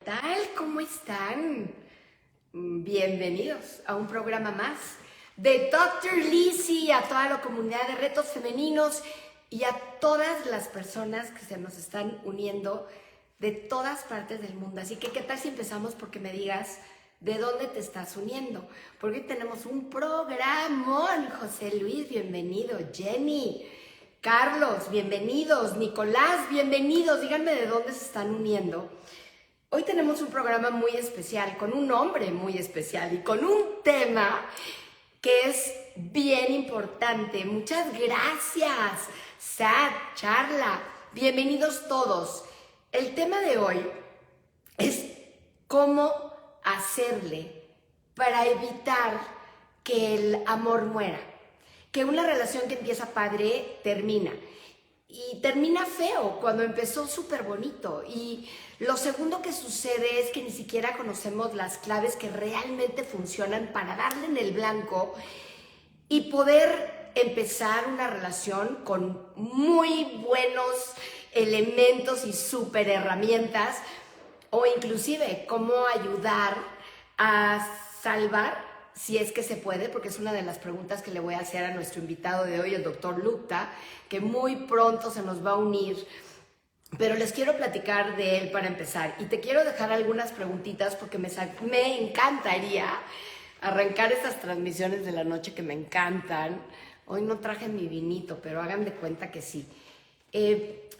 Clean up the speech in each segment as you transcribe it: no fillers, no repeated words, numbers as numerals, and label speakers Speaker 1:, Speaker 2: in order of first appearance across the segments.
Speaker 1: ¿Tal? ¿Cómo están? Bienvenidos a un programa más de Dr. Lizzy, a toda la comunidad de retos femeninos y a todas las personas que se nos están uniendo de todas partes del mundo. Así que, ¿qué tal si empezamos porque me digas de dónde te estás uniendo? Porque hoy tenemos un programón. José Luis, bienvenido. Jenny, Carlos, bienvenidos. Nicolás, bienvenidos. Díganme de dónde se están uniendo. Hoy tenemos un programa muy especial, con un hombre muy especial y con un tema que es bien importante. Muchas gracias, Sad, Charla, bienvenidos todos. El tema de hoy es cómo hacerle para evitar que el amor muera, que una relación que empieza padre termina. Y termina feo cuando empezó súper bonito. Y lo segundo que sucede es que ni siquiera conocemos las claves que realmente funcionan para darle en el blanco y poder empezar una relación con muy buenos elementos y súper herramientas, o inclusive cómo ayudar a salvar, si es que se puede, porque es una de las preguntas que le voy a hacer a nuestro invitado de hoy, el doctor Gupta, que muy pronto se nos va a unir, pero les quiero platicar de él para empezar. Y te quiero dejar algunas preguntitas porque me encantaría arrancar estas transmisiones de la noche que me encantan. Hoy no traje mi vinito, pero hagan de cuenta que sí.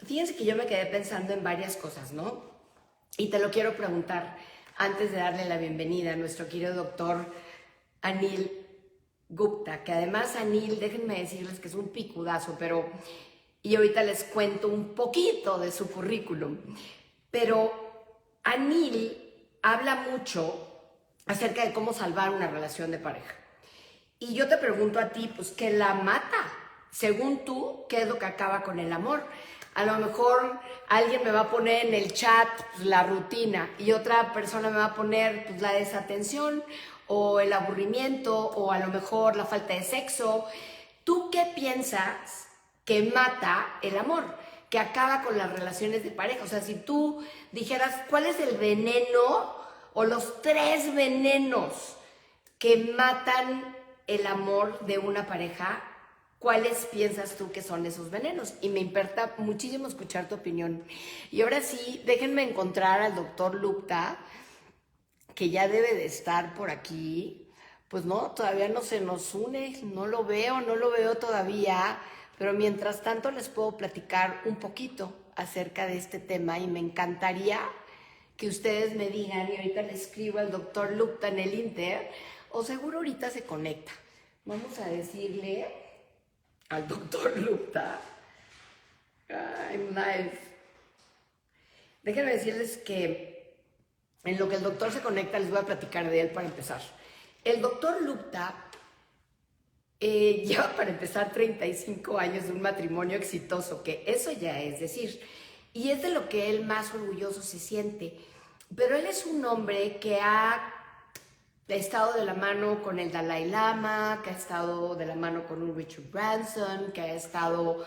Speaker 1: Fíjense que yo me quedé pensando en varias cosas, ¿no? Y te lo quiero preguntar antes de darle la bienvenida a nuestro querido doctor Anil Gupta, que además Anil, déjenme decirles que es un picudazo, y ahorita les cuento un poquito de su currículum, pero Anil habla mucho acerca de cómo salvar una relación de pareja. Y yo te pregunto a ti, pues, ¿qué la mata? Según tú, ¿qué es lo que acaba con el amor? A lo mejor alguien me va a poner en el chat pues, la rutina y otra persona me va a poner pues, la desatención o el aburrimiento o a lo mejor la falta de sexo. ¿Tú qué piensas que mata el amor, que acaba con las relaciones de pareja? O sea, si tú dijeras cuál es el veneno o los 3 venenos que matan el amor de una pareja, ¿cuáles piensas tú que son esos venenos? Y me importa muchísimo escuchar tu opinión. Y ahora sí, déjenme encontrar al doctor Gupta, que ya debe de estar por aquí. Pues no, todavía no se nos une, no lo veo todavía, pero mientras tanto les puedo platicar un poquito acerca de este tema y me encantaría que ustedes me digan, y ahorita le escribo al doctor Gupta en el Inter, o seguro ahorita se conecta. Vamos a decirle al doctor Gupta, I'm live. Déjenme decirles que en lo que el doctor se conecta les voy a platicar de él para empezar. El doctor Gupta lleva para empezar 35 años de un matrimonio exitoso, que eso ya es decir, y es de lo que él más orgulloso se siente. Pero él es un hombre que ha estado de la mano con el Dalai Lama, que ha estado de la mano con un Richard Branson, que ha estado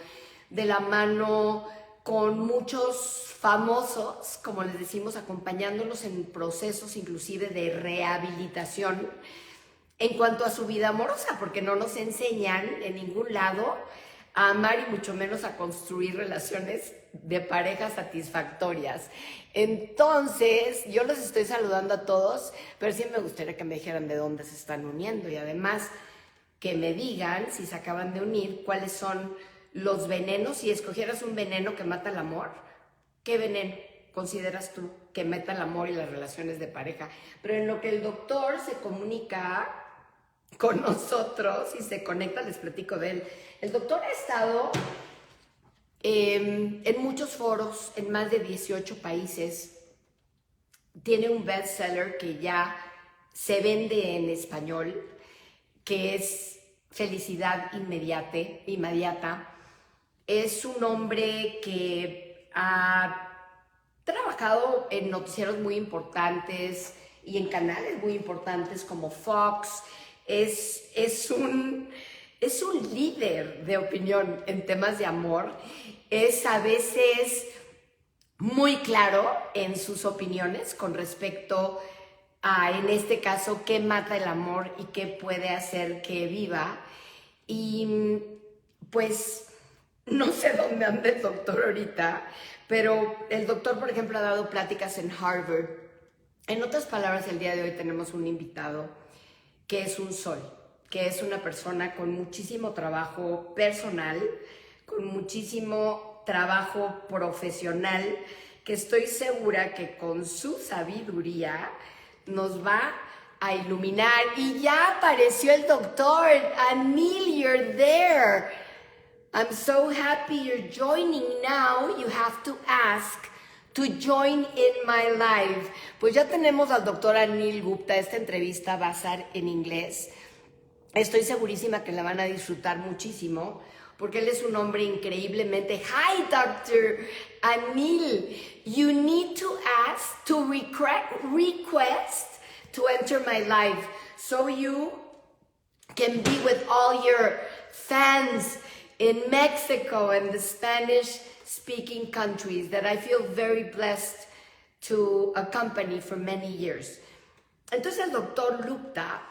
Speaker 1: de la mano con muchos famosos, como les decimos, acompañándolos en procesos inclusive de rehabilitación en cuanto a su vida amorosa, porque no nos enseñan en ningún lado a amar y mucho menos a construir relaciones de pareja satisfactorias. Entonces, yo los estoy saludando a todos, pero sí me gustaría que me dijeran de dónde se están uniendo y además que me digan, si se acaban de unir, cuáles son los venenos. Si escogieras un veneno que mata el amor, ¿qué veneno consideras tú que mata el amor y las relaciones de pareja? Pero en lo que el doctor se comunica con nosotros y se conecta, les platico de él. El doctor ha estado en muchos foros, en más de 18 países. Tiene un bestseller que ya se vende en español, que es Felicidad Inmediata. Es un hombre que ha trabajado en noticieros muy importantes y en canales muy importantes como Fox. Es un líder de opinión en temas de amor. Es a veces muy claro en sus opiniones con respecto a, en este caso, qué mata el amor y qué puede hacer que viva. Y pues no sé dónde anda el doctor ahorita, pero el doctor, por ejemplo, ha dado pláticas en Harvard. En otras palabras, el día de hoy tenemos un invitado que es un sol, que es una persona con muchísimo trabajo personal, con muchísimo trabajo profesional, que estoy segura que con su sabiduría nos va a iluminar. Y ya apareció el doctor. Anil, you're there. I'm so happy you're joining now. You have to ask to join in my live. Pues ya tenemos al doctor Anil Gupta. Esta entrevista va a ser en inglés. Estoy segurísima que la van a disfrutar muchísimo porque él es un hombre increíblemente... Hi, Dr. Anil. You need to ask to request to enter my live so you can be with all your fans in Mexico and the Spanish-speaking countries that I feel very blessed to accompany for many years. Entonces el doctor Gupta,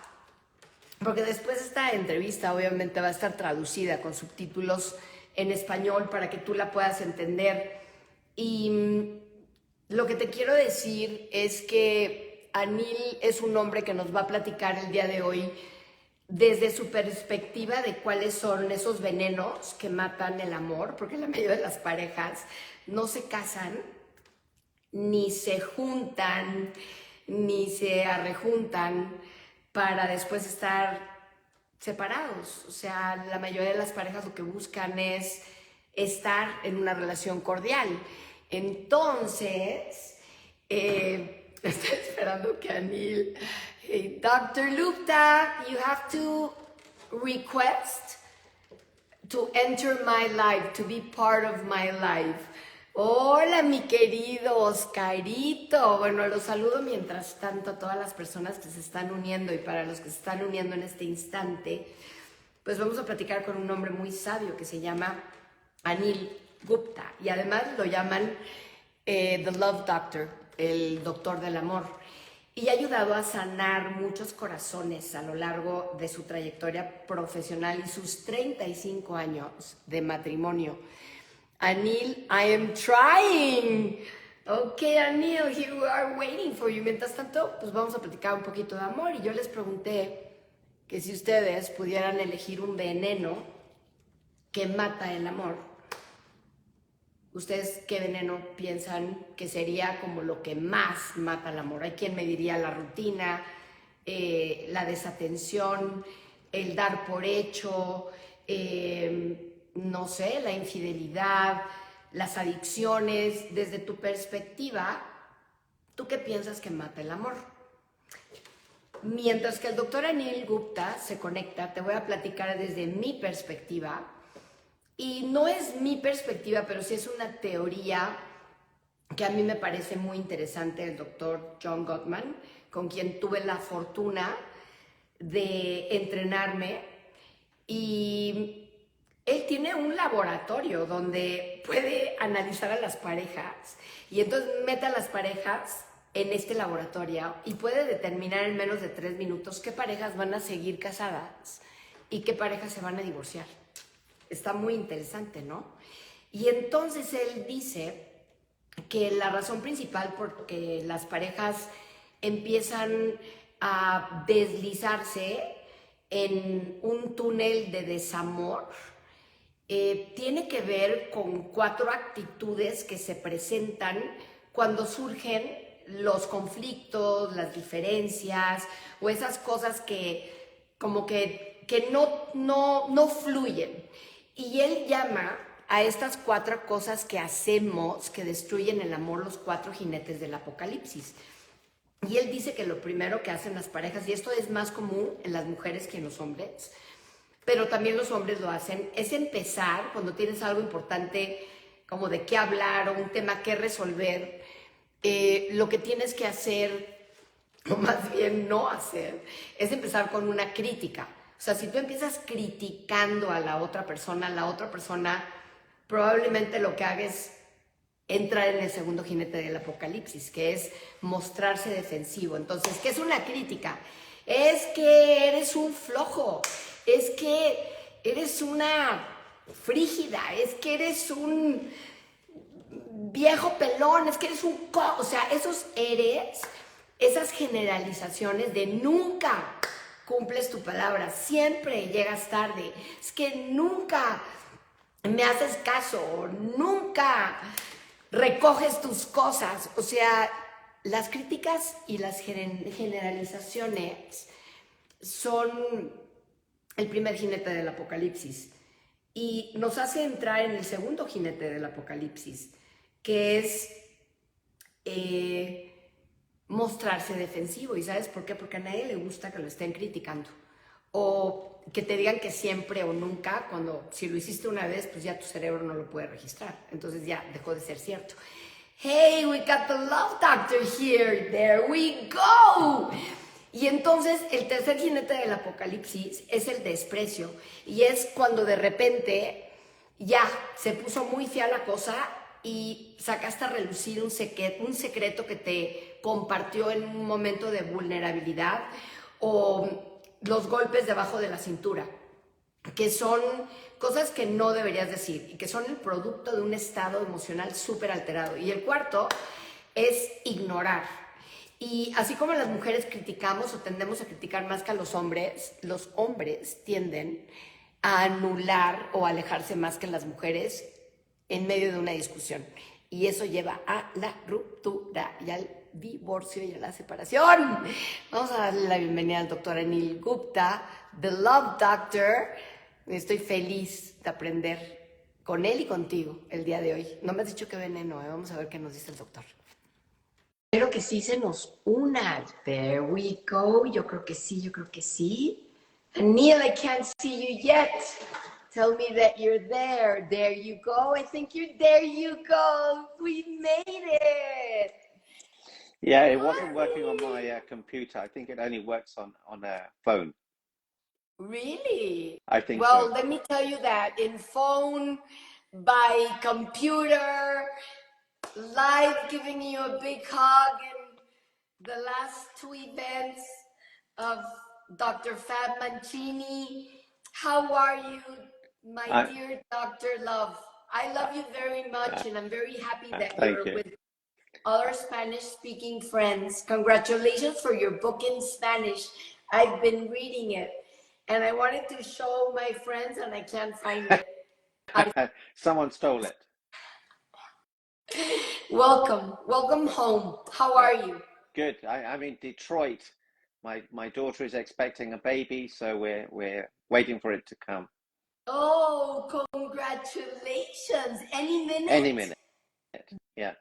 Speaker 1: porque después esta entrevista obviamente va a estar traducida con subtítulos en español para que tú la puedas entender. Y lo que te quiero decir es que Anil es un hombre que nos va a platicar el día de hoy desde su perspectiva de cuáles son esos venenos que matan el amor, porque la mayoría de las parejas no se casan, ni se juntan, ni se arrejuntan para después estar separados. O sea, la mayoría de las parejas lo que buscan es estar en una relación cordial. Entonces, estoy esperando que Anil... Hey, Dr. Gupta, you have to request to enter my life, to be part of my life. Hola, mi querido Oscarito. Bueno, los saludo mientras tanto a todas las personas que se están uniendo, y para los que se están uniendo en este instante, pues vamos a platicar con un hombre muy sabio que se llama Anil Gupta, y además lo llaman The Love Doctor, el doctor del amor. Y ha ayudado a sanar muchos corazones a lo largo de su trayectoria profesional y sus 35 años de matrimonio. Anil, I am trying. Okay, Anil, here we are waiting for you. Mientras tanto, pues vamos a platicar un poquito de amor. Y yo les pregunté que si ustedes pudieran elegir un veneno que mata el amor, ¿ustedes qué veneno piensan que sería como lo que más mata el amor? Hay quien me diría la rutina, la desatención, el dar por hecho, no sé, la infidelidad, las adicciones. Desde tu perspectiva, ¿tú qué piensas que mata el amor? Mientras que el doctor Anil Gupta se conecta, te voy a platicar desde mi perspectiva. Y no es mi perspectiva, pero sí es una teoría que a mí me parece muy interesante, el doctor John Gottman, con quien tuve la fortuna de entrenarme. Y él tiene un laboratorio donde puede analizar a las parejas, y entonces mete a las parejas en este laboratorio y puede determinar en menos de 3 minutos qué parejas van a seguir casadas y qué parejas se van a divorciar. Está muy interesante, ¿no? Y entonces él dice que la razón principal por que las parejas empiezan a deslizarse en un túnel de desamor tiene que ver con 4 actitudes que se presentan cuando surgen los conflictos, las diferencias o esas cosas que como que no fluyen. Y él llama a estas 4 cosas que hacemos que destruyen el amor, los 4 jinetes del apocalipsis. Y él dice que lo primero que hacen las parejas, y esto es más común en las mujeres que en los hombres, pero también los hombres lo hacen, es empezar cuando tienes algo importante como de qué hablar o un tema que resolver. Lo que tienes que hacer, o más bien no hacer, es empezar con una crítica. O sea, si tú empiezas criticando a la otra persona probablemente lo que haga es entrar en el segundo jinete del apocalipsis, que es mostrarse defensivo. Entonces, ¿qué es una crítica? Es que eres un flojo, es que eres una frígida, es que eres un viejo pelón, es que eres un... O sea, esas generalizaciones de nunca cumples tu palabra, siempre llegas tarde, es que nunca me haces caso, nunca recoges tus cosas. O sea, las críticas y las generalizaciones son el primer jinete del apocalipsis y nos hace entrar en el segundo jinete del apocalipsis, que es mostrarse defensivo. ¿Y sabes por qué? Porque a nadie le gusta que lo estén criticando o que te digan que siempre o nunca, cuando si lo hiciste una vez, pues ya tu cerebro no lo puede registrar, entonces ya dejó de ser cierto. Hey, we got the love doctor here, there we go. Y entonces el tercer jinete del apocalipsis es el desprecio, y es cuando de repente ya se puso muy fea la cosa y sacaste a relucir un secreto que te compartió en un momento de vulnerabilidad, o los golpes debajo de la cintura, que son cosas que no deberías decir y que son el producto de un estado emocional súper alterado. Y el cuarto es ignorar. Y así como las mujeres criticamos o tendemos a criticar más que a los hombres tienden a anular o alejarse más que las mujeres en medio de una discusión. Y eso lleva a la ruptura y al divorcio y a la separación. Vamos a darle la bienvenida al doctor Anil Gupta, The Love Doctor. Estoy feliz de aprender con él y contigo el día de hoy. No me has dicho qué veneno, ¿eh? Vamos a ver qué nos dice el doctor. Espero que sí se nos una. There we go. Yo creo que sí, yo creo que sí. Anil, I can't see you yet. Tell me that you're there. There you go. I think you're there. You go. We made it.
Speaker 2: Yeah, it wasn't working on my computer. I think it only works on a phone.
Speaker 1: Really?
Speaker 2: I think
Speaker 1: well,
Speaker 2: so.
Speaker 1: Let me tell you that in phone, by computer, live giving you a big hug in the last two events of Dr. Fab Mancini. How are you, my dear Dr. Love? I love you very much, and I'm very happy that you're with other Spanish-speaking friends. Congratulations for your book in Spanish. I've been reading it, and I wanted to show my friends, and I can't find it.
Speaker 2: Someone stole it.
Speaker 1: Welcome home. How are you?
Speaker 2: Good. I'm in Detroit. My daughter is expecting a baby, so we're waiting for it to come.
Speaker 1: Oh, congratulations! Any minute.
Speaker 2: Any minute. Yeah.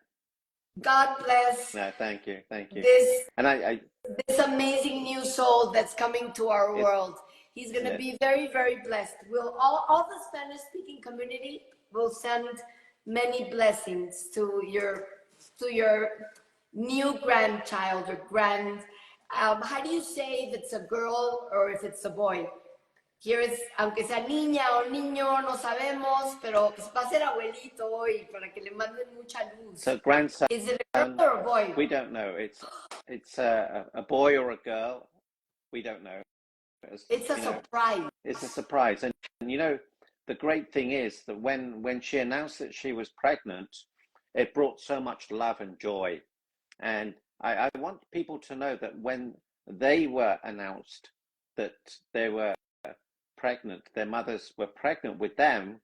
Speaker 1: God bless.
Speaker 2: No, thank you.
Speaker 1: This
Speaker 2: amazing
Speaker 1: new soul that's coming to our world. He's going to be very, very blessed. We'll all the Spanish-speaking community will send many blessings to your new grandchild or how do you say if it's a girl or if it's a boy? Here is, aunque sea niña o niño, no sabemos, pero pues va a ser abuelito hoy para que le manden mucha luz.
Speaker 2: So grandson.
Speaker 1: Is it a girl or a boy?
Speaker 2: We don't know. It's a boy or a girl. We don't know.
Speaker 1: It's a surprise.
Speaker 2: It's a surprise. And you know, the great thing is that when she announced that she was pregnant, it brought so much love and joy. And I want people to know that when they were announced that they were pregnant, their mothers were pregnant with them,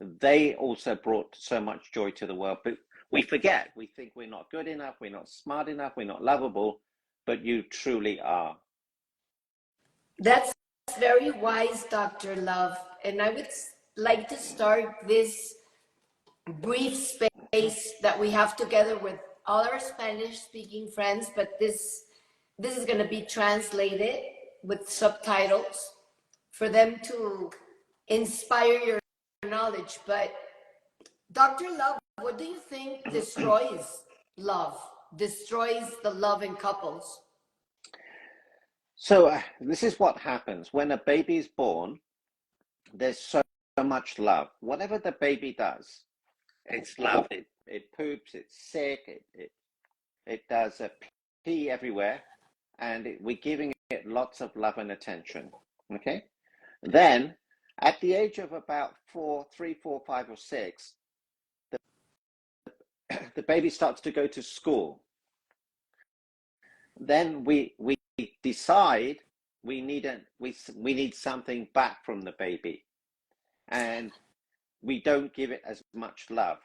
Speaker 2: they also brought so much joy to the world. But we forget, we think we're not good enough, we're not smart enough, we're not lovable, but you truly are.
Speaker 1: That's very wise, Dr. Love. And I would like to start this brief space that we have together with all our Spanish-speaking friends, but this is going to be translated with subtitles for them to inspire your knowledge. But Dr. Love, what do you think destroys love, destroys the love in couples?
Speaker 2: So this is what happens when a baby is born. There's so much love. Whatever the baby does, it's love. it poops, it's sick, it does a pee everywhere, and we're giving it lots of love and attention. Okay, then at the age of about 3, 4, 5, or 6, the baby starts to go to school. Then we decide we need something back from the baby, and we don't give it as much love.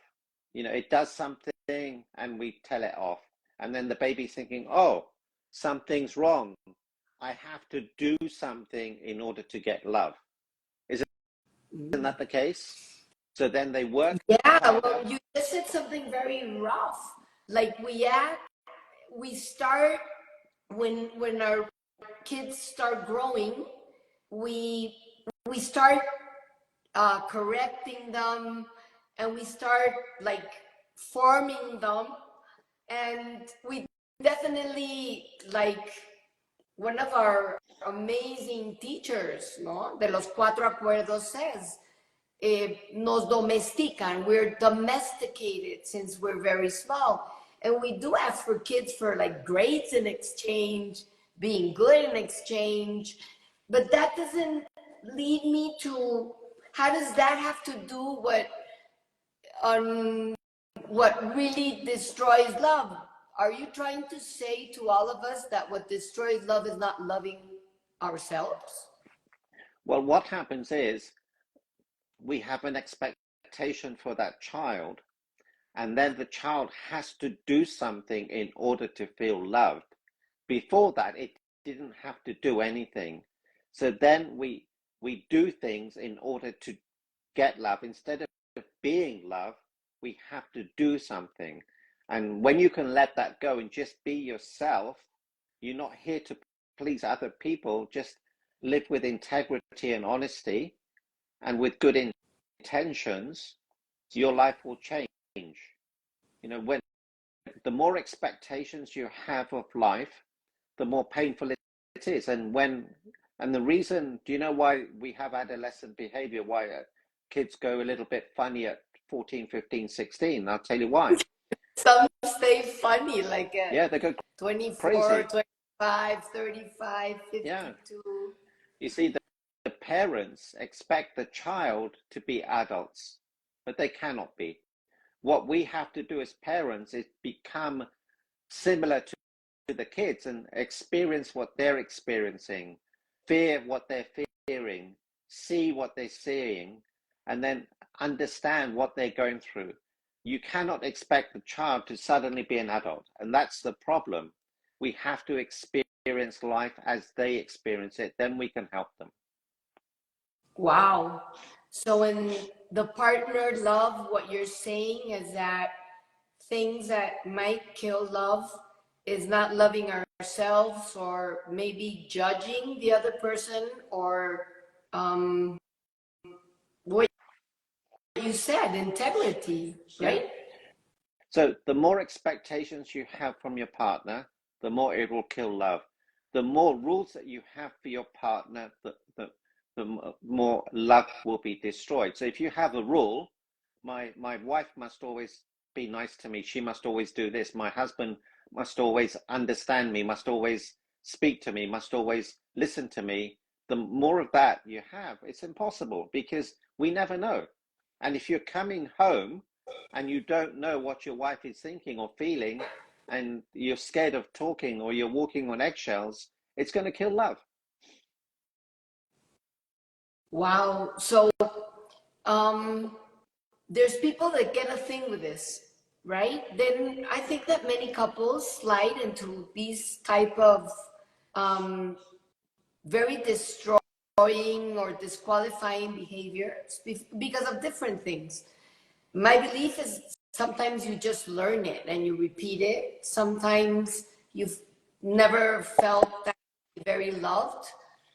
Speaker 2: You know, it does something and we tell it off. And then the baby's thinking, oh, something's wrong. I have to do something in order to get love. Isn't that the case? So then they work harder.
Speaker 1: Well, you just said something very rough. Like we start when our kids start growing, we start correcting them, and we start like forming them, and we definitely, like one of our amazing teachers, no, de los cuatro acuerdos says, nos domestican. We're domesticated since we're very small, and we do ask for kids for like grades in exchange, being good in exchange, but that doesn't lead me to, how does that have to do what really destroys love? Are you trying to say to all of us that what destroys love is not loving ourselves?
Speaker 2: Well, what happens is we have an expectation for that child, and then the child has to do something in order to feel loved. Before that, it didn't have to do anything. So then we do things in order to get love. Instead of being loved, we have to do something. And when you can let that go and just be yourself, you're not here to please other people, just live with integrity and honesty and with good intentions, your life will change. You know, when the more expectations you have of life, the more painful it is. And the reason, do you know why we have adolescent behavior, why kids go a little bit funny at 14, 15, 16? I'll tell you why.
Speaker 1: Some stay funny, like
Speaker 2: yeah, they go
Speaker 1: 24,
Speaker 2: crazy.
Speaker 1: 25, 35, 52.
Speaker 2: Yeah. You see, the parents expect the child to be adults, but they cannot be. What we have to do as parents is become similar to the kids and experience what they're experiencing, fear what they're fearing, see what they're seeing, and then understand what they're going through. You cannot expect the child to suddenly be an adult, and that's the problem. We have to experience life as they experience it, then we can help them.
Speaker 1: Wow. So in the partner love, what you're saying is that things that might kill love is not loving ourselves, or maybe judging the other person, or what you said, integrity, right?
Speaker 2: Yeah. So the more expectations you have from your partner, the more it will kill love. The more rules that you have for your partner, the more love will be destroyed. So if you have a rule, my wife must always be nice to me. She must always do this. My husband must always understand me, must always speak to me, must always listen to me. The more of that you have, it's impossible, because we never know. And if you're coming home and you don't know what your wife is thinking or feeling, and you're scared of talking, or you're walking on eggshells, it's going to kill love.
Speaker 1: Wow. So there's people that get a thing with this, right? Then I think that many couples slide into these type of very destroying or disqualifying behaviors because of different things. My belief is sometimes you just learn it and you repeat it. Sometimes you've never felt that very loved,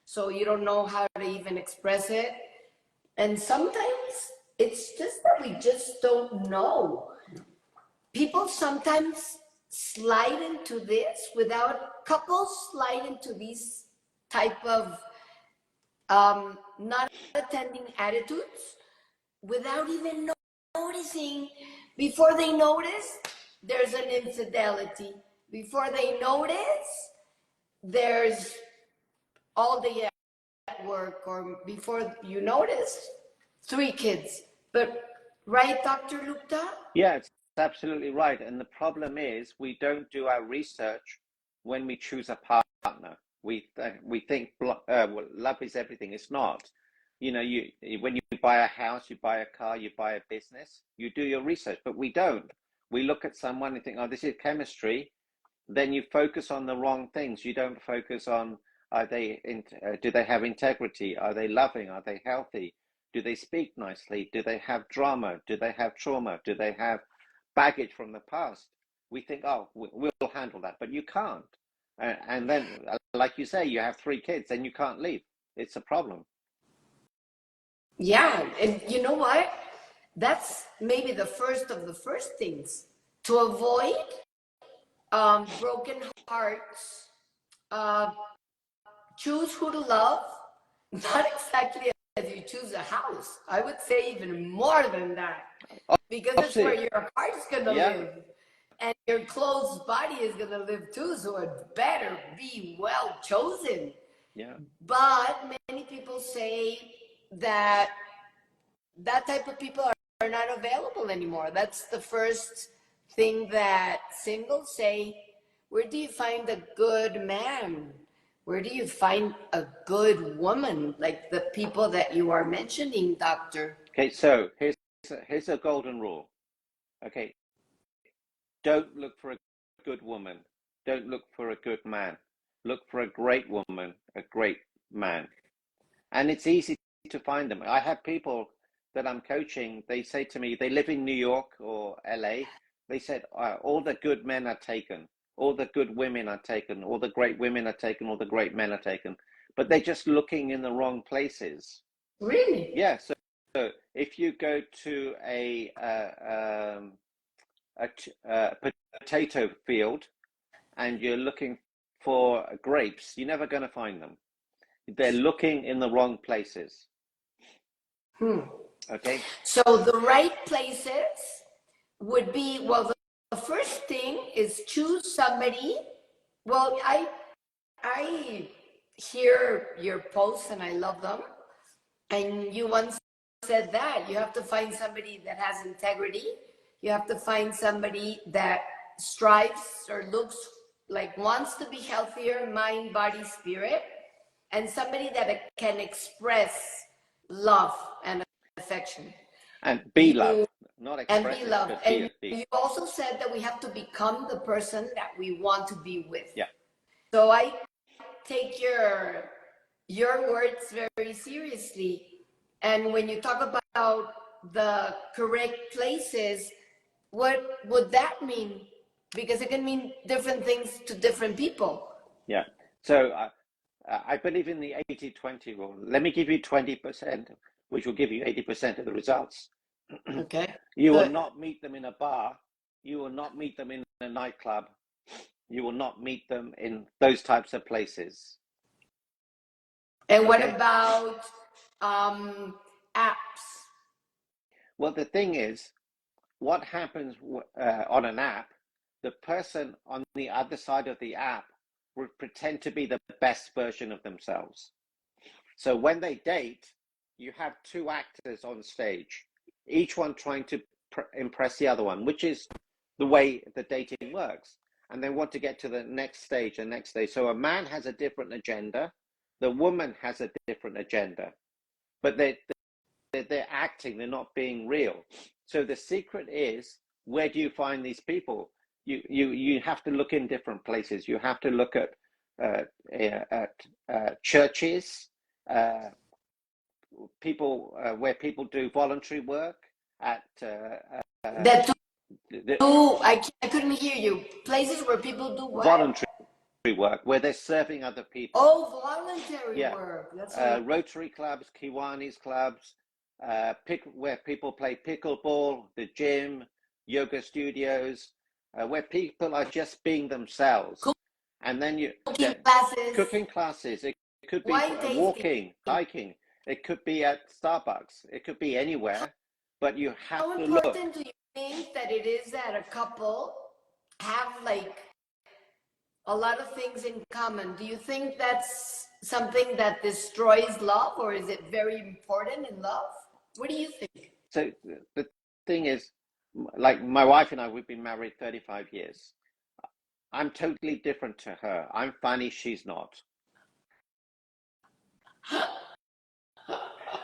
Speaker 1: so you don't know how to even express it. And sometimes it's just that we just don't know. People sometimes slide into this without, couples slide into these type of not attending attitudes without even noticing Before they notice, there's an infidelity. Before they notice, there's all day at work, or before you notice, 3 kids. But right, Dr. Gupta?
Speaker 2: Yeah, it's absolutely right. And the problem is we don't do our research when we choose a partner. We think love is everything. It's not. You know, when you buy a house, you buy a car, you buy a business, you do your research, but we don't. We look at someone and think, oh, this is chemistry. Then you focus on the wrong things. You don't focus on, do they have integrity? Are they loving? Are they healthy? Do they speak nicely? Do they have drama? Do they have trauma? Do they have baggage from the past? We think, oh, we'll handle that, but you can't. And then, like you say, you have 3 kids, then you can't leave. It's a problem.
Speaker 1: Yeah, and you know what? That's maybe the first of the first things to avoid broken hearts. Choose who to love, not exactly as you choose a house. I would say even more than that, because it's where your heart's gonna live, and your close body is gonna live too. So it better be well chosen.
Speaker 2: Yeah.
Speaker 1: But many people say that type of people are not available anymore. That's the first thing that singles say. Where do you find a good man? Where do you find a good woman? Like the people that you are mentioning, doctor.
Speaker 2: Okay, so here's a golden rule. Okay, don't look for a good woman. Don't look for a good man. Look for a great woman, a great man. And it's easy to find them. I have people that I'm coaching, they say to me, they live in New York or LA. They said, all the good men are taken. All the good women are taken. All the great women are taken. All the great men are taken. But they're just looking in the wrong places.
Speaker 1: Really?
Speaker 2: Yeah. So if you go to a potato field and you're looking for grapes, you're never going to find them. They're looking in the wrong places. Okay.
Speaker 1: So the right places would be, well, the first thing is choose somebody. Well, I hear your posts and I love them. And you once said that you have to find somebody that has integrity. You have to find somebody that strives or looks like wants to be healthier, mind, body, spirit, and somebody that can express love and affection.
Speaker 2: And be loved, not express
Speaker 1: and be loved.
Speaker 2: it,
Speaker 1: And
Speaker 2: be.
Speaker 1: you also said that we have to become the person that we want to be with.
Speaker 2: Yeah.
Speaker 1: So I take your words very seriously. And when you talk about the correct places, what would that mean? Because it can mean different things to different people.
Speaker 2: Yeah. So I believe in the 80-20 rule. Let me give you 20%, which will give you 80% of the results.
Speaker 1: Okay.
Speaker 2: You will not meet them in a bar. You will not meet them in a nightclub. You will not meet them in those types of places.
Speaker 1: And what about apps?
Speaker 2: Well, the thing is, what happens on an app, the person on the other side of the app will pretend to be the best version of themselves. So when they date, you have 2 actors on stage, each one trying to impress the other one, which is the way the dating works. And they want to get to the next stage and next stage. So a man has a different agenda. The woman has a different agenda. But they're acting, they're not being real. So the secret is, where do you find these people? You have to look in different places. You have to look at churches, people where people do voluntary work at
Speaker 1: I couldn't hear you. Places where people do what?
Speaker 2: Voluntary work, where they're serving other people.
Speaker 1: Oh, voluntary work. That's
Speaker 2: Rotary clubs, Kiwanis clubs, where people play pickleball, the gym, yoga studios, where people are just being themselves. And then cooking classes. It could be walking, hiking. It could be at Starbucks. It could be anywhere. But you have to look.
Speaker 1: How important do you think that it is that a couple have like a lot of things in common? Do you think that's something that destroys love, or is it very important in love? What do you think?
Speaker 2: So the thing is, like my wife and I, we've been married 35 years. I'm totally different to her. I'm funny, she's not.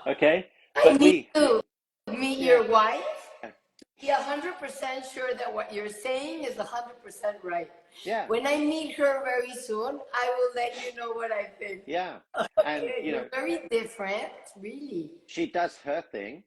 Speaker 2: Okay?
Speaker 1: I
Speaker 2: But
Speaker 1: need to meet
Speaker 2: yeah,
Speaker 1: your wife. Be 100% sure that what you're saying is 100% right.
Speaker 2: yeah,
Speaker 1: When I meet her very soon, I will let you know what I think.
Speaker 2: yeah. And,
Speaker 1: Okay, you're very different, really.
Speaker 2: she does her thing.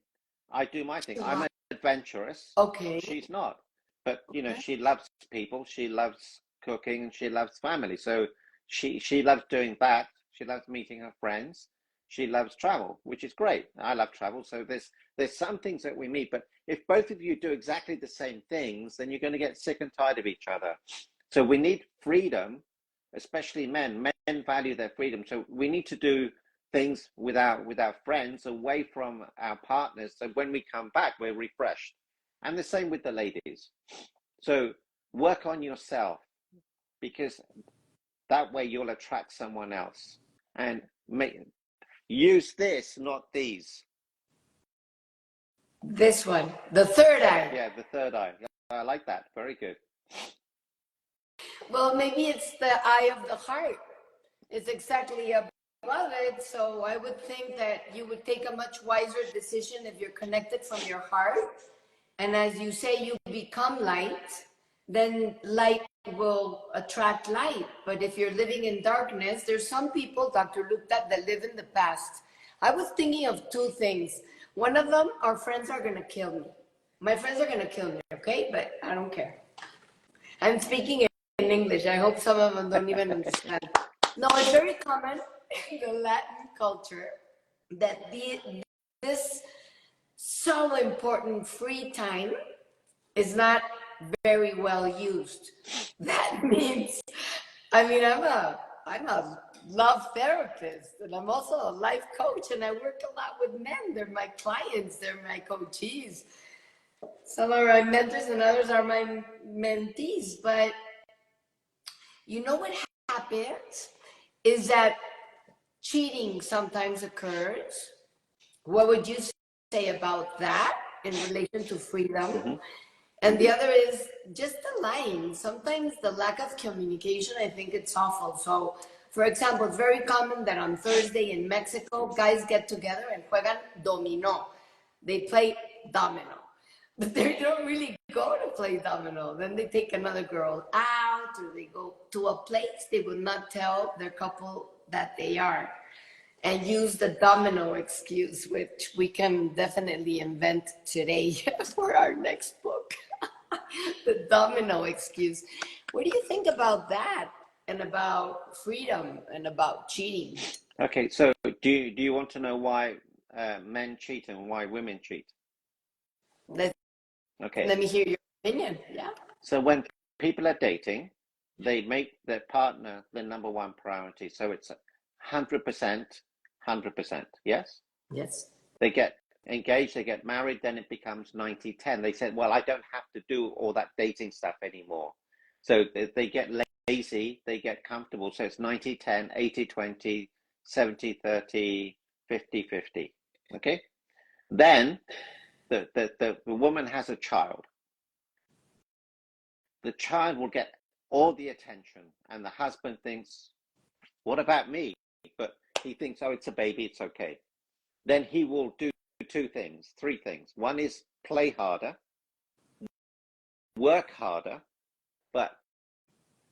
Speaker 2: I do my thing. I'm adventurous.
Speaker 1: Okay.
Speaker 2: She's not. But,
Speaker 1: Okay.
Speaker 2: she loves people. She loves cooking and she loves family. So she loves doing that. She loves meeting her friends. She loves travel, which is great. I love travel. So there's some things that we meet. But if both of you do exactly the same things, then you're going to get sick and tired of each other. So we need freedom, especially men. Men value their freedom. So we need to do things with our friends, away from our partners, so when we come back we're refreshed. And the same with the ladies. So work on yourself, because that way you'll attract someone else. And use this, not these.
Speaker 1: This one, the third eye.
Speaker 2: Yeah, the third eye. I like that. Very good.
Speaker 1: Well, maybe it's the eye of the heart. It's exactly above it. So I would think that you would take a much wiser decision if you're connected from your heart. And as you say, you become light, then light will attract light. But if you're living in darkness, there's some people, Dr. Gupta, that live in the past. I was thinking of two things. One of them, our friends are going to kill me. My friends are going to kill me, okay? But I don't care. I'm speaking in English. I hope some of them don't even understand. No, it's very common in the Latin culture that this so important free time is not very well used. That means, I mean, I'm a love therapist, and I'm also a life coach, and I work a lot with men. They're my clients, they're my coachees. Some are my mentors, and others are my mentees. But you know what happens is that cheating sometimes occurs. What would you say about that in relation to freedom?
Speaker 2: Mm-hmm.
Speaker 1: And the other is just the lying. Sometimes the lack of communication, I think it's awful. So, for example, it's very common that on Thursday in Mexico, guys get together and juegan dominó. They play domino. But they don't really go to play domino. Then they take another girl out, or they go to a place they would not tell their couple that they are, and use the domino excuse, which we can definitely invent today for our next book. The domino excuse. What do you think about that, and about freedom, and about cheating?
Speaker 2: Okay, so do you want to know why men cheat and why women cheat?
Speaker 1: Let,
Speaker 2: Okay.
Speaker 1: let me hear your opinion. Yeah.
Speaker 2: So when people are dating, they make their partner the number one priority. So it's 100%, 100%. Yes?
Speaker 1: Yes.
Speaker 2: They get engaged, they get married, then it becomes 90-10. They said, well, I don't have to do all that dating stuff anymore. So they get lazy, they get comfortable. So it's 90-10, 80-20, 70-30, 50-50. Okay? Then the woman has a child. The child will get all the attention, and the husband thinks, what about me? But he thinks, oh, it's a baby, it's okay. Then he will do three things. One is play harder, work harder, but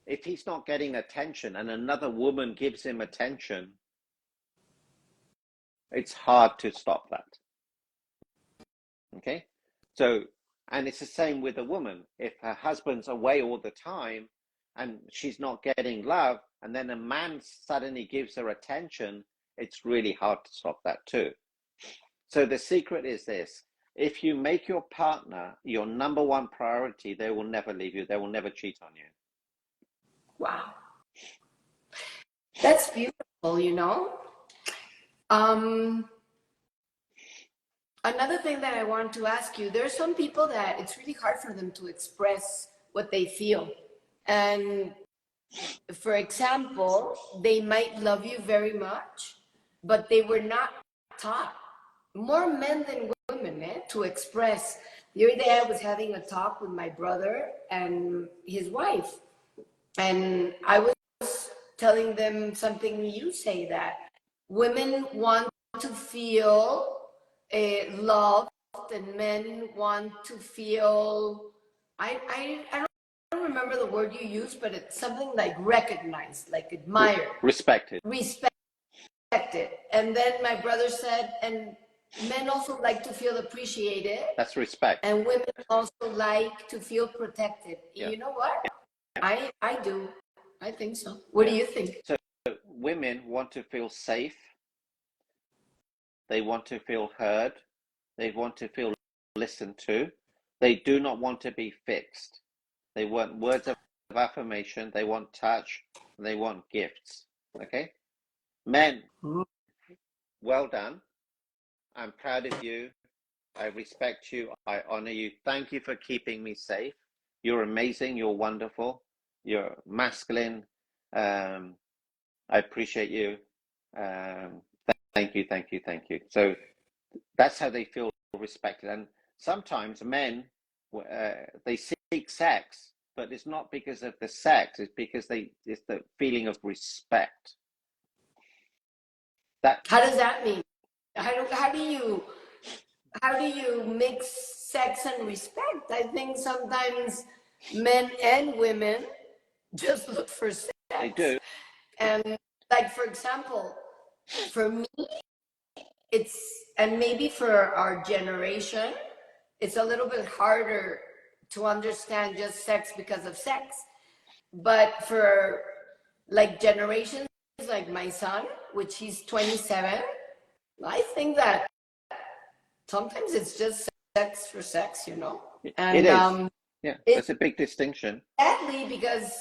Speaker 2: if he's not getting attention and another woman gives him attention, it's hard to stop that. Okay? So, and it's the same with a woman. If her husband's away all the time and she's not getting love, and then a man suddenly gives her attention, it's really hard to stop that too. So the secret is this: if you make your partner your number one priority, they will never leave you. They will never cheat on you.
Speaker 1: Wow. That's beautiful, you know? Um, Another thing that I want to ask you, there are some people that it's really hard for them to express what they feel. And for example, they might love you very much, but they were not taught, more men than women, to express. The other day I was having a talk with my brother and his wife, and I was telling them something you say, that women want to feel loved, and men want to feel, I don't remember the word you use, but it's something like recognized, like admired,
Speaker 2: Respected.
Speaker 1: Respected. And then my brother said, and men also like to feel appreciated.
Speaker 2: That's respect.
Speaker 1: And women also like to feel protected.
Speaker 2: Yeah.
Speaker 1: You know what? I do. I think so. What do you think?
Speaker 2: So women want to feel safe. They want to feel heard. They want to feel listened to. They do not want to be fixed. They want words of affirmation. They want touch. And they want gifts. Okay? Men, well done. I'm proud of you. I respect you. I honor you. Thank you for keeping me safe. You're amazing. You're wonderful. You're masculine. I appreciate you. Thank you, thank you, thank you. So that's how they feel respected. And sometimes men, they seek sex, but it's not because of the sex. It's because it's the feeling of respect.
Speaker 1: How does that mean? How do you mix sex and respect? I think sometimes men and women just look for sex.
Speaker 2: They do.
Speaker 1: And like, for example, for me, it's, and maybe for our generation, it's a little bit harder to understand just sex because of sex. But for like generations like my son, which he's 27, I think that sometimes it's just sex for sex, you know? And
Speaker 2: it is. Yeah, it's a big distinction.
Speaker 1: Sadly, because,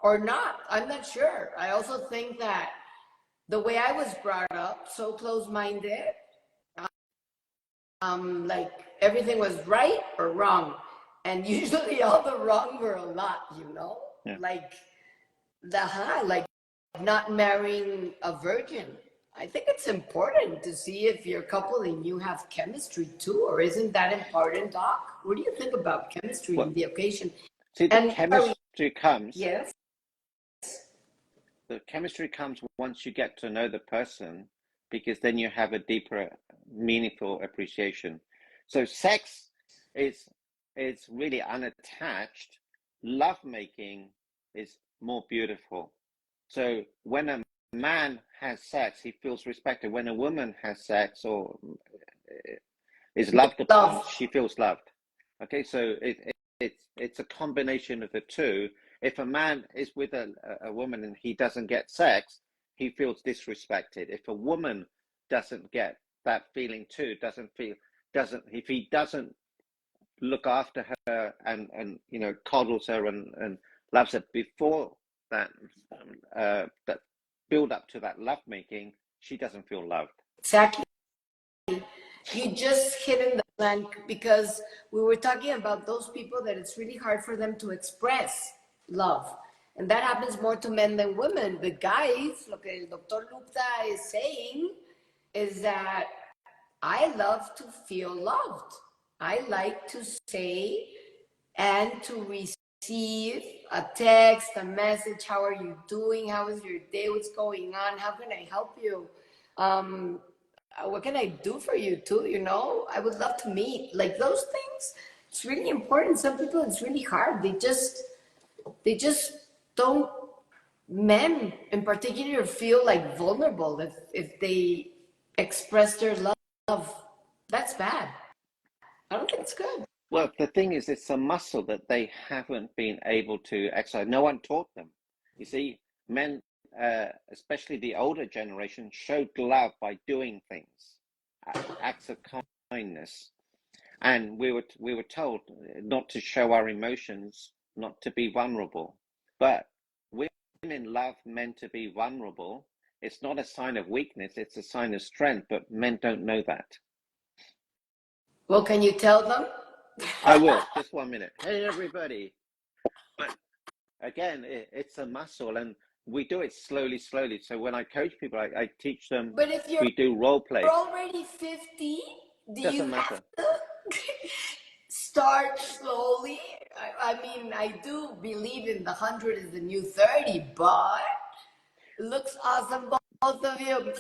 Speaker 1: or not, I'm not sure. I also think that the way I was brought up, so close-minded, like everything was right or wrong. And usually all the wrong were a lot, you know?
Speaker 2: Yeah.
Speaker 1: Like like not marrying a virgin. I think it's important to see if your couple and you have chemistry too, or isn't that important, Doc? What do you think about chemistry in the occasion?
Speaker 2: See, the chemistry comes.
Speaker 1: Yes.
Speaker 2: The chemistry comes once you get to know the person, because then you have a deeper, meaningful appreciation. So sex is really unattached. Lovemaking is more beautiful. So when a man has sex, he feels respected. When a woman has sex or is loved upon, she feels loved. Okay, so it's a combination of the two. If a man is with a woman and he doesn't get sex, he feels disrespected. If a woman doesn't get that feeling too, if he doesn't look after her and coddles her and loves her before that that build up to that lovemaking, she doesn't feel loved.
Speaker 1: Exactly. You just hit in the blank, because we were talking about those people that it's really hard for them to express love. And that happens more to men than women. The guys, lo que el Dr. Gupta is saying is that I love to feel loved. I like to say and to receive a text, a message. How are you doing? How is your day? What's going on? How can I help you? What can I do for you too? You know, I would love to meet. Like those things, it's really important. Some people, it's really hard. They just don't, men in particular, feel like vulnerable if they express their love. That's bad. I don't think it's good.
Speaker 2: Well, the thing is, it's a muscle that they haven't been able to exercise. No one taught them. You see, men, especially the older generation, showed love by doing things, acts of kindness. And we were told not to show our emotions, not to be vulnerable. But women love men to be vulnerable. It's not a sign of weakness, it's a sign of strength, but men don't know that.
Speaker 1: Well, can you tell them?
Speaker 2: I will. Just 1 minute. Hey, everybody. But again, it's a muscle, and we do it slowly, slowly. So when I coach people, I teach them.
Speaker 1: But if you're
Speaker 2: We do role plays.
Speaker 1: already 50, do you
Speaker 2: Doesn't
Speaker 1: have
Speaker 2: matter.
Speaker 1: to start slowly? I mean, I do believe in the 100 is the new 30, but looks awesome, both of you.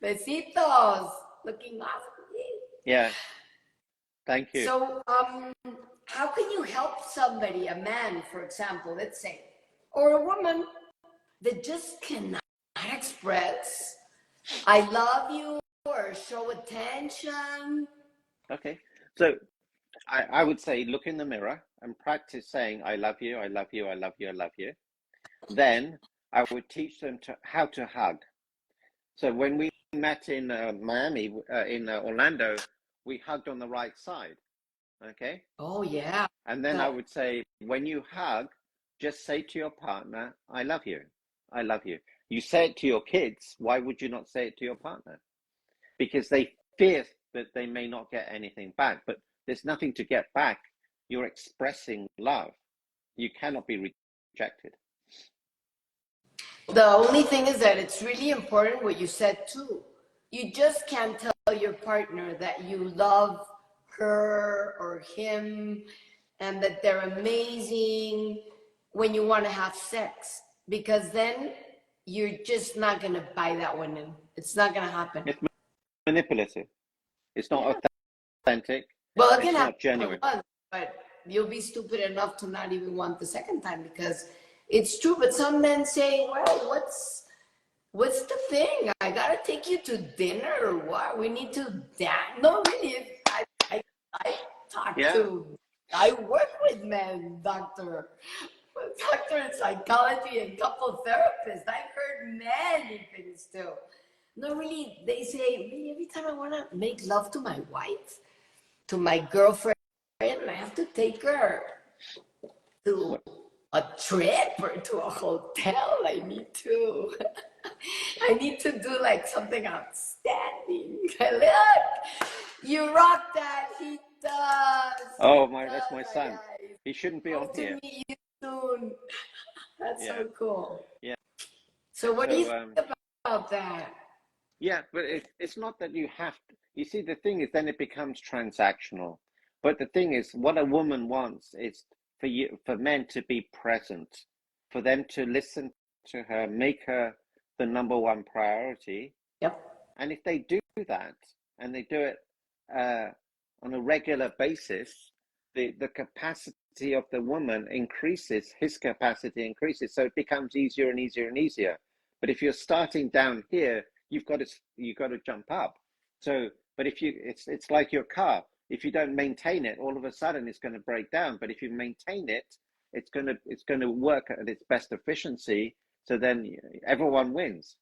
Speaker 1: Besitos. Looking awesome.
Speaker 2: Yeah. Thank you.
Speaker 1: So, how can you help somebody, a man, for example, let's say, or a woman that just cannot express I love you or show attention?
Speaker 2: Okay. So I would say look in the mirror and practice saying, I love you, I love you, I love you, I love you. Then I would teach them how to hug. So when we met in Miami, in Orlando, we hugged on the right side. Okay.
Speaker 1: Oh, yeah.
Speaker 2: And then I would say, when you hug, just say to your partner, I love you. I love you. You say it to your kids. Why would you not say it to your partner? Because they fear that they may not get anything back, but there's nothing to get back. You're expressing love. You cannot be rejected.
Speaker 1: The only thing is that it's really important what you said too. You just can't tell your partner that you love her or him and that they're amazing when you want to have sex, because then you're just not going to buy that one in. It's not going to happen.
Speaker 2: It's manipulative. It's not authentic.
Speaker 1: Well, it can
Speaker 2: It's
Speaker 1: happen
Speaker 2: not genuine.
Speaker 1: once, but you'll be stupid enough to not even want the second time, because it's true. But some men say, well, what's the thing? I gotta take you to dinner or what? We need to dance. No, really. I talk to, I work with men, doctor in psychology and couple therapists. I've heard many things too. No, really, they say, really, every time I want to make love to my wife, to my girlfriend, I have to take her to a trip or to a hotel. I need to do like something outstanding. Look, you rock that. He does.
Speaker 2: Oh my, that's my son. He shouldn't be on here.
Speaker 1: Hope to meet you soon. That's so cool.
Speaker 2: Yeah.
Speaker 1: So what do you think about that?
Speaker 2: Yeah, but it's not that you have to. You see, the thing is, then it becomes transactional. But the thing is, what a woman wants is for men to be present, for them to listen to her, make her the number one priority.
Speaker 1: Yep.
Speaker 2: And if they do that, and they do it on a regular basis, the capacity of the woman increases, his capacity increases, so it becomes easier and easier and easier. But if you're starting down here, you've got to jump up. So, but if it's like your car. If you don't maintain it, all of a sudden it's going to break down. But if you maintain it, it's going to work at its best efficiency. So then everyone wins.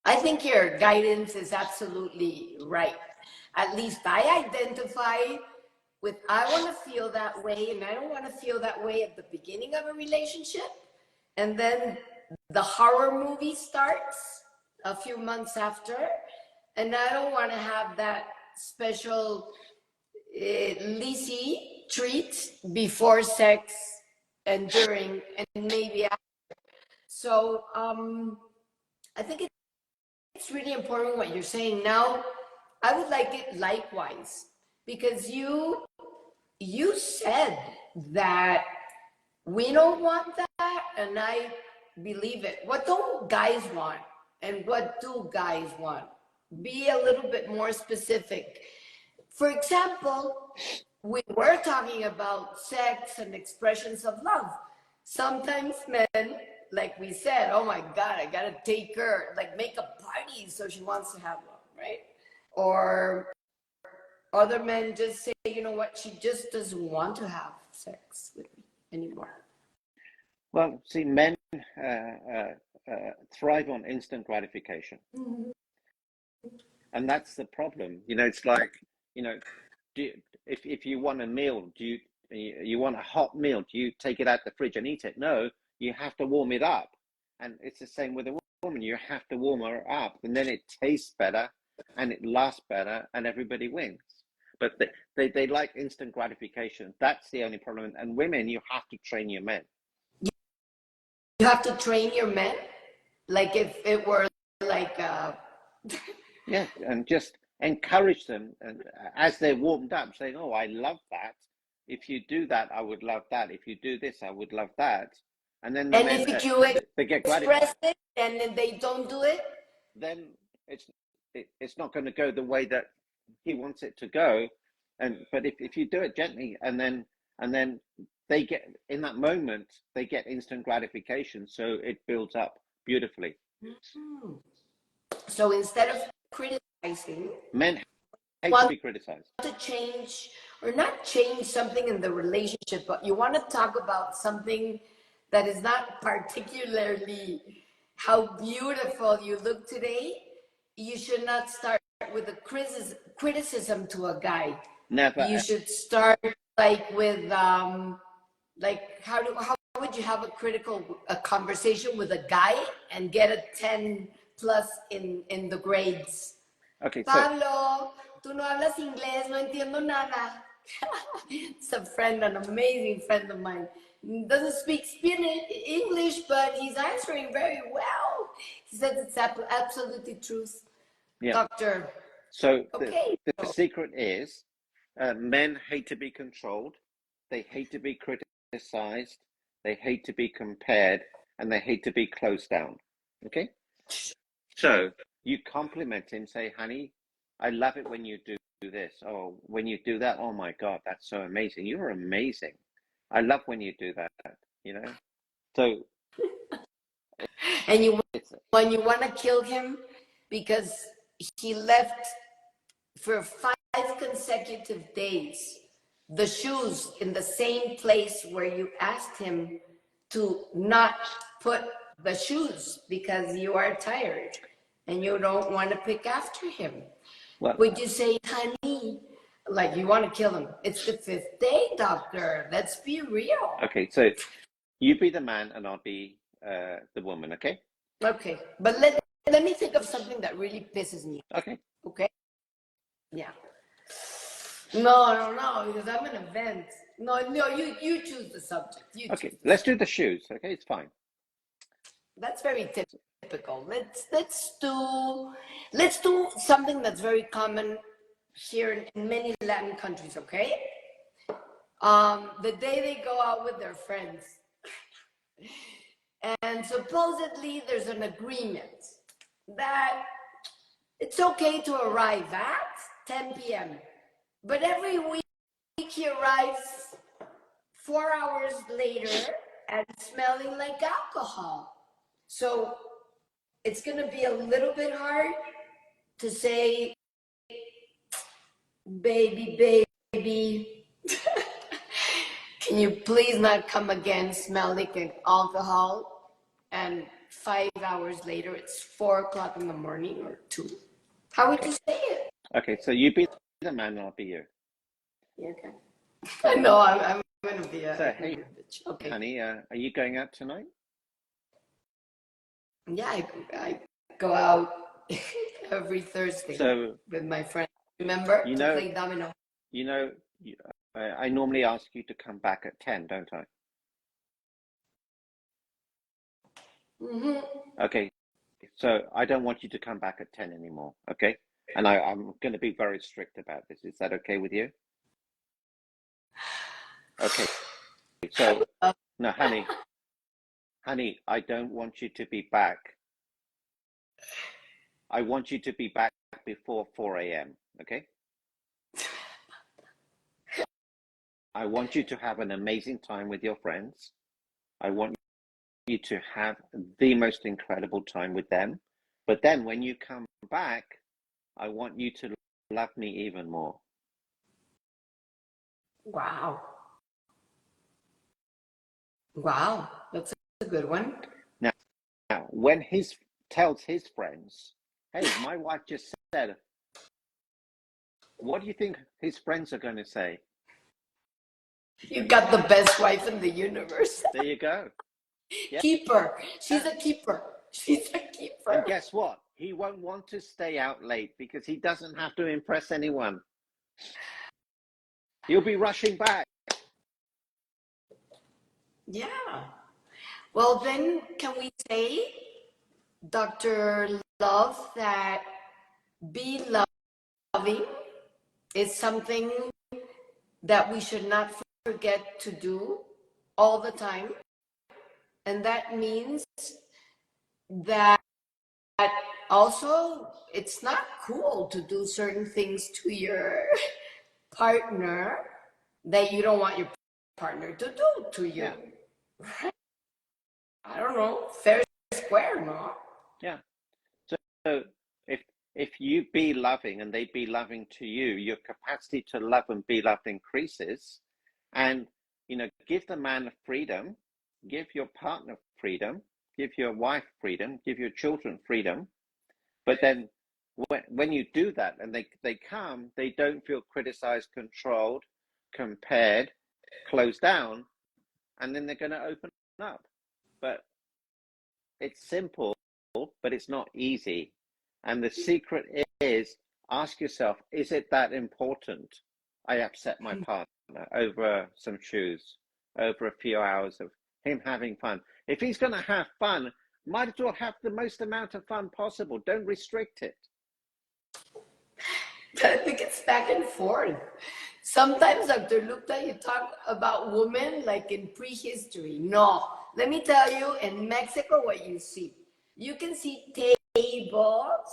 Speaker 1: I think your guidance is absolutely right. At least I identify with, I want to feel that way, and I don't want to feel that way at the beginning of a relationship. And then the horror movie starts a few months after, and I don't want to have that special Lizzie treat before sex and during and maybe after. So I think it's really important what you're saying. Now, I would like it likewise, because you said that we don't want that, and I believe it. What don't guys want, and what do guys want? Be a little bit more specific. For example, we were talking about sex and expressions of love. Sometimes men, like we said, oh my God, I gotta take her, like make a party so she wants to have love, right? Or other men just say, you know what, she just doesn't want to have sex with me anymore.
Speaker 2: Well, see, men thrive on instant gratification. Mm-hmm. And that's the problem. It's like, if you want a meal, do you want a hot meal? Do you take it out the fridge and eat it? No, you have to warm it up. And it's the same with a woman. You have to warm her up, and then it tastes better. and it lasts better and everybody wins. But they like instant gratification. That's the only problem. And women, you have to train your men.
Speaker 1: You have to train your men? Like if it were like
Speaker 2: Yeah, and just encourage them, and as they're warmed up, saying, "Oh, I love that. If you do that, I would love that. If you do this, I would love that." And then the
Speaker 1: and
Speaker 2: men,
Speaker 1: if you
Speaker 2: they get
Speaker 1: express
Speaker 2: gratified.
Speaker 1: it and then they don't do it,
Speaker 2: Then it's not going to go the way that he wants it to go. But if you do it gently, and then they get, in that moment, they get instant gratification, so it builds up beautifully.
Speaker 1: mm-hmm. So instead of criticizing,
Speaker 2: Men hate to
Speaker 1: want
Speaker 2: be criticized.
Speaker 1: to change or not change something in the relationship, but you want to talk about something that is not particularly how beautiful you look today. You should not start with a criticism to a guy.
Speaker 2: Never.
Speaker 1: You should start like with like how would you have a conversation with a guy and get a 10 plus in the grades?
Speaker 2: Okay, so
Speaker 1: Pablo, tú no hablas inglés, no entiendo nada. It's a friend, an amazing friend of mine. Doesn't speak English, but he's answering very well. He says it's absolutely truth.
Speaker 2: yeah.
Speaker 1: Doctor.
Speaker 2: So
Speaker 1: Okay.
Speaker 2: the secret is, men hate to be controlled, they hate to be criticized, they hate to be compared, and they hate to be closed down. Okay? So you compliment him, say, "Honey, I love it when you do this. Oh, when you do that, oh my God, that's so amazing. You're amazing. I love when you do that," you know? So
Speaker 1: And when you want to kill him because he left for 5 consecutive days the shoes in the same place where you asked him to not put the shoes because you are tired and you don't want to pick after him.
Speaker 2: well,
Speaker 1: Would you say, honey, like you want to kill him? It's the 5th day, doctor. Let's be real.
Speaker 2: okay, so you be the man and I'll be the woman, okay?
Speaker 1: Okay, but let me think of something that really pisses me.
Speaker 2: Okay.
Speaker 1: Okay? Yeah. No, because I'm an event. No, you choose the subject.
Speaker 2: Okay,
Speaker 1: Choose.
Speaker 2: let's do the shoes, okay? It's fine.
Speaker 1: That's very typical. Let's do something that's very common here in many Latin countries, okay? The day they go out with their friends. And supposedly there's an agreement that it's okay to arrive at 10 p.m. But every week he arrives 4 hours later and smelling like alcohol. So it's going to be a little bit hard to say, baby, can you please not come again smelling like alcohol? And 5 hours later, it's 4 o'clock in the morning or 2. How would you say it?
Speaker 2: Okay, so you be the man and I'll be you.
Speaker 1: Yeah, okay. I know, I'm going to be a
Speaker 2: hey,
Speaker 1: bitch. Okay.
Speaker 2: Honey, are you going out tonight?
Speaker 1: Yeah, I go out every Thursday with my friends. Remember to play domino.
Speaker 2: You know, I normally ask you to come back at 10, don't I?
Speaker 1: Mm-hmm.
Speaker 2: Okay, so I don't want you to come back at 10 anymore, okay? And I'm going to be very strict about this. Is that okay with you? Okay, so, no, honey, I don't want you to be back. I want you to be back before 4 a.m., okay? I want you to have an amazing time with your friends. I want you to have the most incredible time with them. But then when you come back, I want you to love me even more.
Speaker 1: Wow, that's a good one.
Speaker 2: Now when he tells his friends, "Hey, my wife just said," what do you think his friends are going to say?
Speaker 1: You got the best wife in the universe.
Speaker 2: There you go. Yeah.
Speaker 1: Keeper. She's a keeper. She's a keeper.
Speaker 2: And guess what? he won't want to stay out late because he doesn't have to impress anyone. He'll be rushing back.
Speaker 1: Yeah. Well, then can we say, Dr. Love, that be loving is something that we should not forget to do all the time? And that means that also it's not cool to do certain things to your partner that you don't want your partner to do to you. Yeah. I don't know, fair square, no?
Speaker 2: Yeah. So if you be loving and they be loving to you, your capacity to love and be loved increases. And, you know, give the man freedom, give your partner freedom, give your wife freedom, give your children freedom. But then when you do that and they come, they don't feel criticized, controlled, compared, closed down, and then they're going to open up. But it's simple, but it's not easy. And the secret is, ask yourself, is it that important? I upset my partner over some shoes, over a few hours of him having fun. If he's going to have fun, might as well have the most amount of fun possible. Don't restrict it.
Speaker 1: I think it's back and forth. Sometimes, Dr. Gupta, you talk about women like in prehistory. No, let me tell you, in Mexico, what you see. You can see tables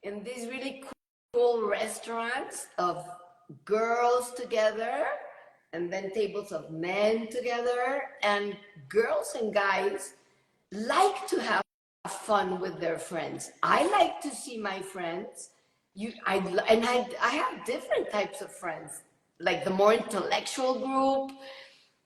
Speaker 1: in these really cool restaurants of girls together, and then tables of men together, and girls and guys like to have fun with their friends. I like to see my friends. I have different types of friends, like the more intellectual group,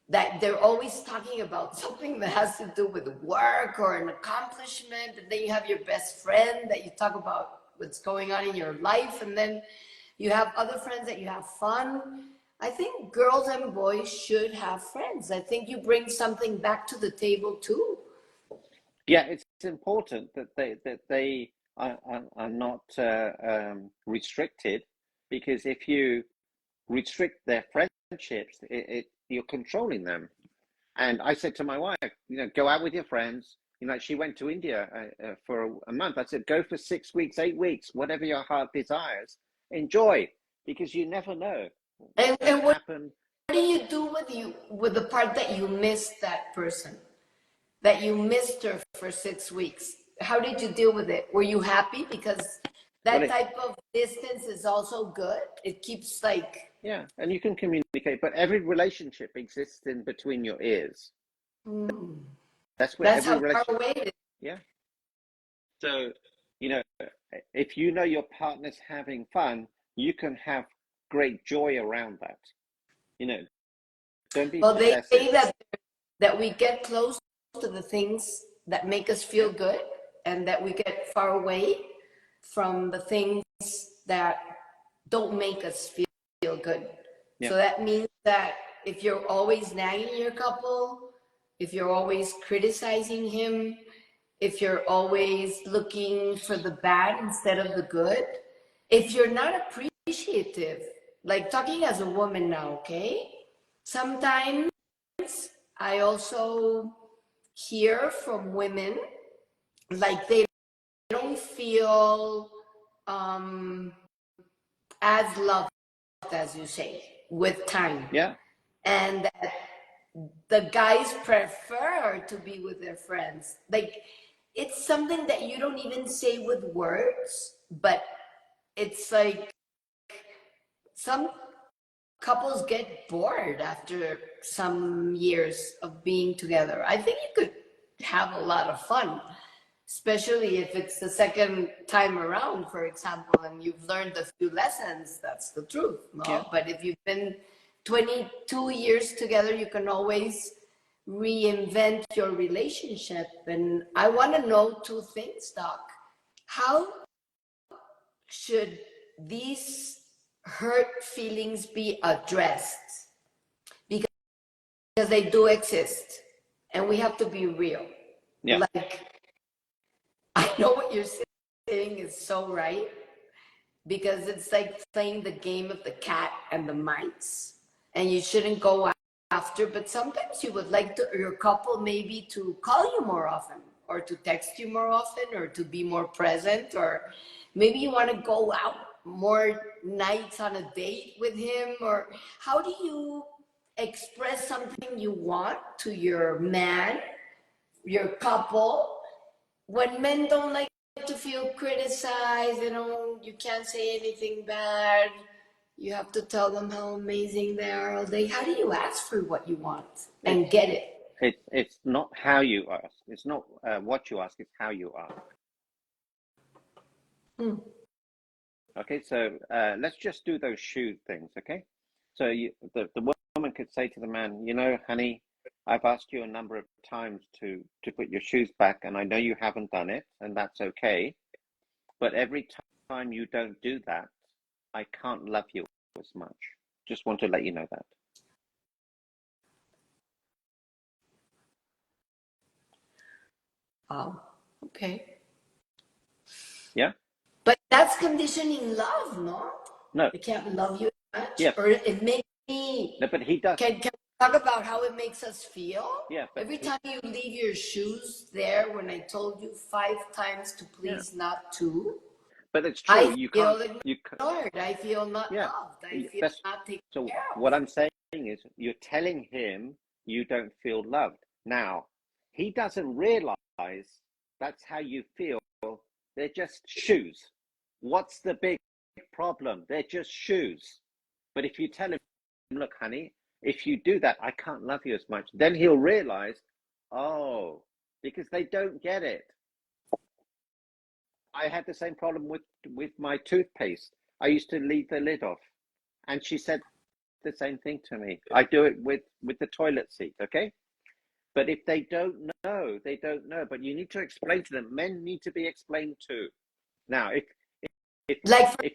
Speaker 1: that they're always talking about something that has to do with work or an accomplishment. And then you have your best friend that you talk about what's going on in your life. And then you have other friends that you have fun. I think girls and boys should have friends. I think you bring something back to the table too.
Speaker 2: Yeah, it's important that they are not restricted, because if you restrict their friendships, you're controlling them. And I said to my wife, you know, go out with your friends. You know, she went to India for a month. I said, go for 6 weeks, 8 weeks, whatever your heart desires. Enjoy, because you never know
Speaker 1: And
Speaker 2: what
Speaker 1: what
Speaker 2: happen.
Speaker 1: do you do with the part that you missed that person, that you missed her for 6 weeks? How did you deal with it? Were you happy? Because that type of distance is also good. It keeps like...
Speaker 2: Yeah, and you can communicate, but every relationship exists in between your ears. That's where every relationship...
Speaker 1: how far away it is.
Speaker 2: Yeah. So, you know, if you know your partner's having fun, you can have great joy around that. You know, don't be
Speaker 1: They
Speaker 2: possessive.
Speaker 1: say that we get close to the things that make us feel good, and that we get far away from the things that don't make us feel good. Yeah. So that means that if you're always nagging your couple, if you're always criticizing him, if you're always looking for the bad instead of the good, if you're not appreciative, like talking as a woman now, okay? Sometimes I also hear from women like they don't feel as loved, as you say, with time.
Speaker 2: Yeah.
Speaker 1: And that the guys prefer to be with their friends. Like, it's something that you don't even say with words, but it's like some couples get bored after some years of being together. I think you could have a lot of fun, especially if it's the second time around, for example, and you've learned a few lessons. That's the truth, no? Yeah. But if you've been 22 years together, you can always reinvent your relationship. And I want to know two things, Doc. How should these hurt feelings be addressed? Because they do exist, and we have to be real. Yeah. Like, I know what you're saying is so right, because it's like playing the game of the cat and the mice, and you shouldn't go after, but sometimes you would like your couple maybe to call you more often, or to text you more often, or to be more present, or maybe you want to go out more nights on a date with him. Or how do you express something you want to your man, your couple, when men don't like to feel criticized? You can't say anything bad. You have to tell them how amazing they are all day. How do you ask for what you want and get it?
Speaker 2: It's not how you ask. It's not what you ask. It's how you ask. Okay, so let's just do those shoe things. Okay, so the woman could say to the man, honey, I've asked you a number of times to put your shoes back, and I know you haven't done it, and that's okay. But every time you don't do that, I can't love you as much. Just want to let you know that.
Speaker 1: Oh, okay.
Speaker 2: Yeah.
Speaker 1: But that's conditioning love, no?
Speaker 2: No.
Speaker 1: I can't love you much.
Speaker 2: Yes.
Speaker 1: Or it makes me.
Speaker 2: No, but he does.
Speaker 1: Can we talk about how it makes us feel?
Speaker 2: Yeah. But
Speaker 1: every time you leave your shoes there, when I told you 5 times to please not to.
Speaker 2: But it's true.
Speaker 1: I
Speaker 2: You
Speaker 1: feel
Speaker 2: can't.
Speaker 1: ignored. I feel not loved. I feel not taken care of.
Speaker 2: What I'm saying is, you're telling him you don't feel loved. Now, he doesn't realize that's how you feel. They're just shoes. What's the big problem? They're just shoes. But if you tell him, look, honey, if you do that, I can't love you as much, then he'll realize, oh, because they don't get it. I had the same problem with my toothpaste. I used to leave the lid off, and she said the same thing to me. I do it with the toilet seat, okay? But if they don't know, they don't know. But you need to explain to them. Men need to be explained to. Now, if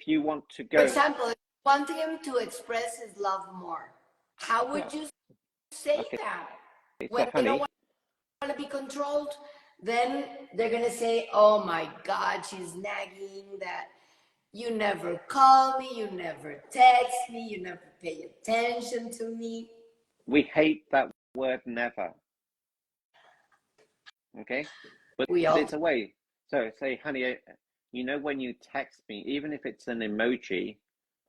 Speaker 2: you want to go,
Speaker 1: for example, if you want him to express his love more, how would you say that? When
Speaker 2: so,
Speaker 1: they don't
Speaker 2: honey,
Speaker 1: want to be controlled, then they're gonna say, oh my God, she's nagging that you never call me, you never text me, you never pay attention to me.
Speaker 2: we hate that word never. Okay? But it's a way. So say, honey, when you text me, even if it's an emoji,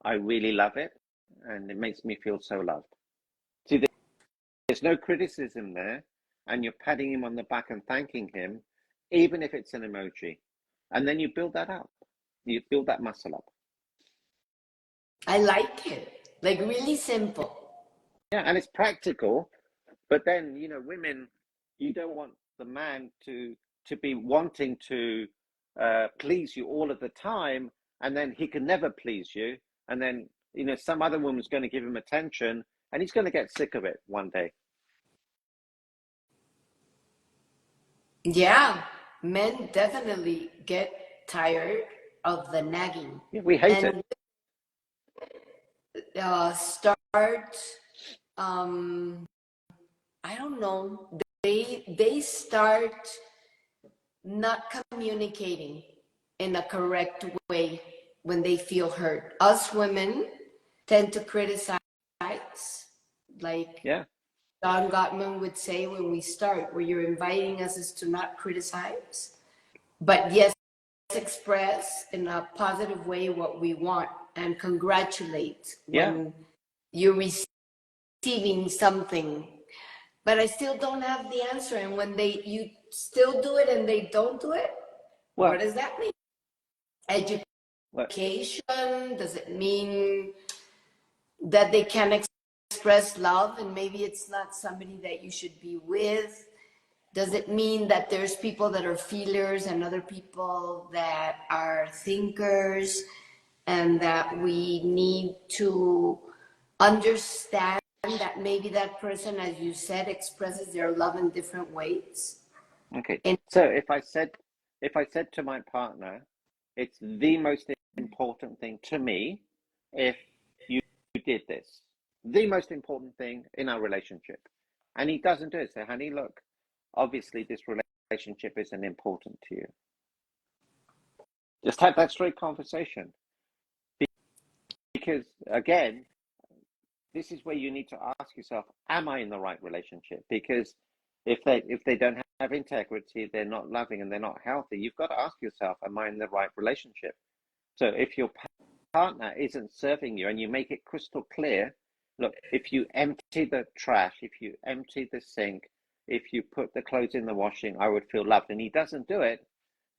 Speaker 2: I really love it, and it makes me feel so loved. See, there's no criticism there, and you're patting him on the back and thanking him, even if it's an emoji. And then you build that up. You build that muscle up.
Speaker 1: I like it. Like, really simple.
Speaker 2: Yeah, and it's practical. But then, women, you don't want the man to be wanting to please you all of the time, and then he can never please you. And then, some other woman's going to give him attention, and he's going to get sick of it one day.
Speaker 1: Yeah, men definitely get tired of the nagging.
Speaker 2: Yeah, we hate it.
Speaker 1: Start, I don't know, they start not communicating in a correct way when they feel hurt. Us women tend to criticize, like Don Gottman would say when we start, where you're inviting us is to not criticize, but yes, express in a positive way what we want, and congratulate when you're receiving something. But I still don't have the answer. And when you still do it and they don't do it, what does that mean? Education? Does it mean that they can express love and maybe it's not somebody that you should be with? Does it mean that there's people that are feelers and other people that are thinkers, and that we need to understand that maybe that person, as you said, expresses their love in different ways?
Speaker 2: Okay. So if I said to my partner, it's the most important thing to me if you did this, the most important thing in our relationship, and he doesn't do it, say, honey, look, obviously this relationship isn't important to you. Just have that straight conversation. Because again, this is where you need to ask yourself, am I in the right relationship? Because if they don't have integrity, they're not loving and they're not healthy, you've got to ask yourself, am I in the right relationship? So if your partner isn't serving you and you make it crystal clear, look, if you empty the trash, if you empty the sink, if you put the clothes in the washing, I would feel loved, and he doesn't do it,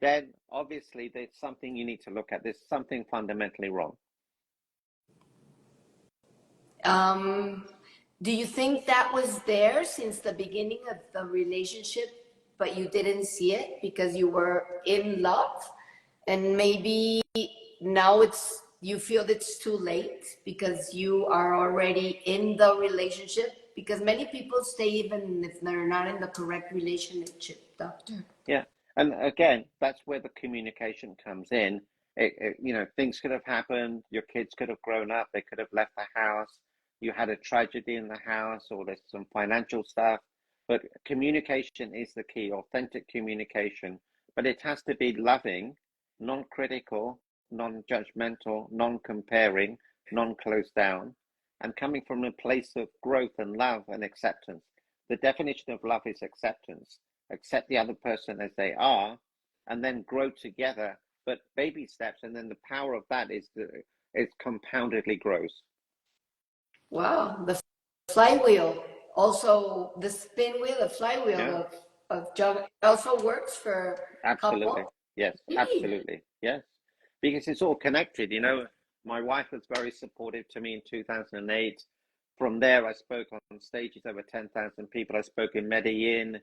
Speaker 2: then obviously there's something you need to look at. There's something fundamentally wrong.
Speaker 1: Do you think that was there since the beginning of the relationship, but you didn't see it because you were in love? And maybe now you feel it's too late because you are already in the relationship? Because many people stay even if they're not in the correct relationship, doctor.
Speaker 2: Yeah. And again, that's where the communication comes in. Things could have happened. Your kids could have grown up. They could have left the house. You had a tragedy in the house, or there's some financial stuff. But communication is the key, authentic communication. But it has to be loving, non-critical, non-judgmental, non-comparing, non-closed down, and coming from a place of growth and love and acceptance. The definition of love is acceptance. Accept the other person as they are, and then grow together, but baby steps. And then the power of that is it compoundedly grows.
Speaker 1: Wow, the flywheel, also the spin wheel, the flywheel
Speaker 2: Yeah,
Speaker 1: of job also works for
Speaker 2: absolutely.
Speaker 1: couple.
Speaker 2: Yes,
Speaker 1: Really?
Speaker 2: absolutely. Yes, because it's all connected. My wife was very supportive to me in 2008. From there, I spoke on stages over 10,000 people. I spoke in Medellin,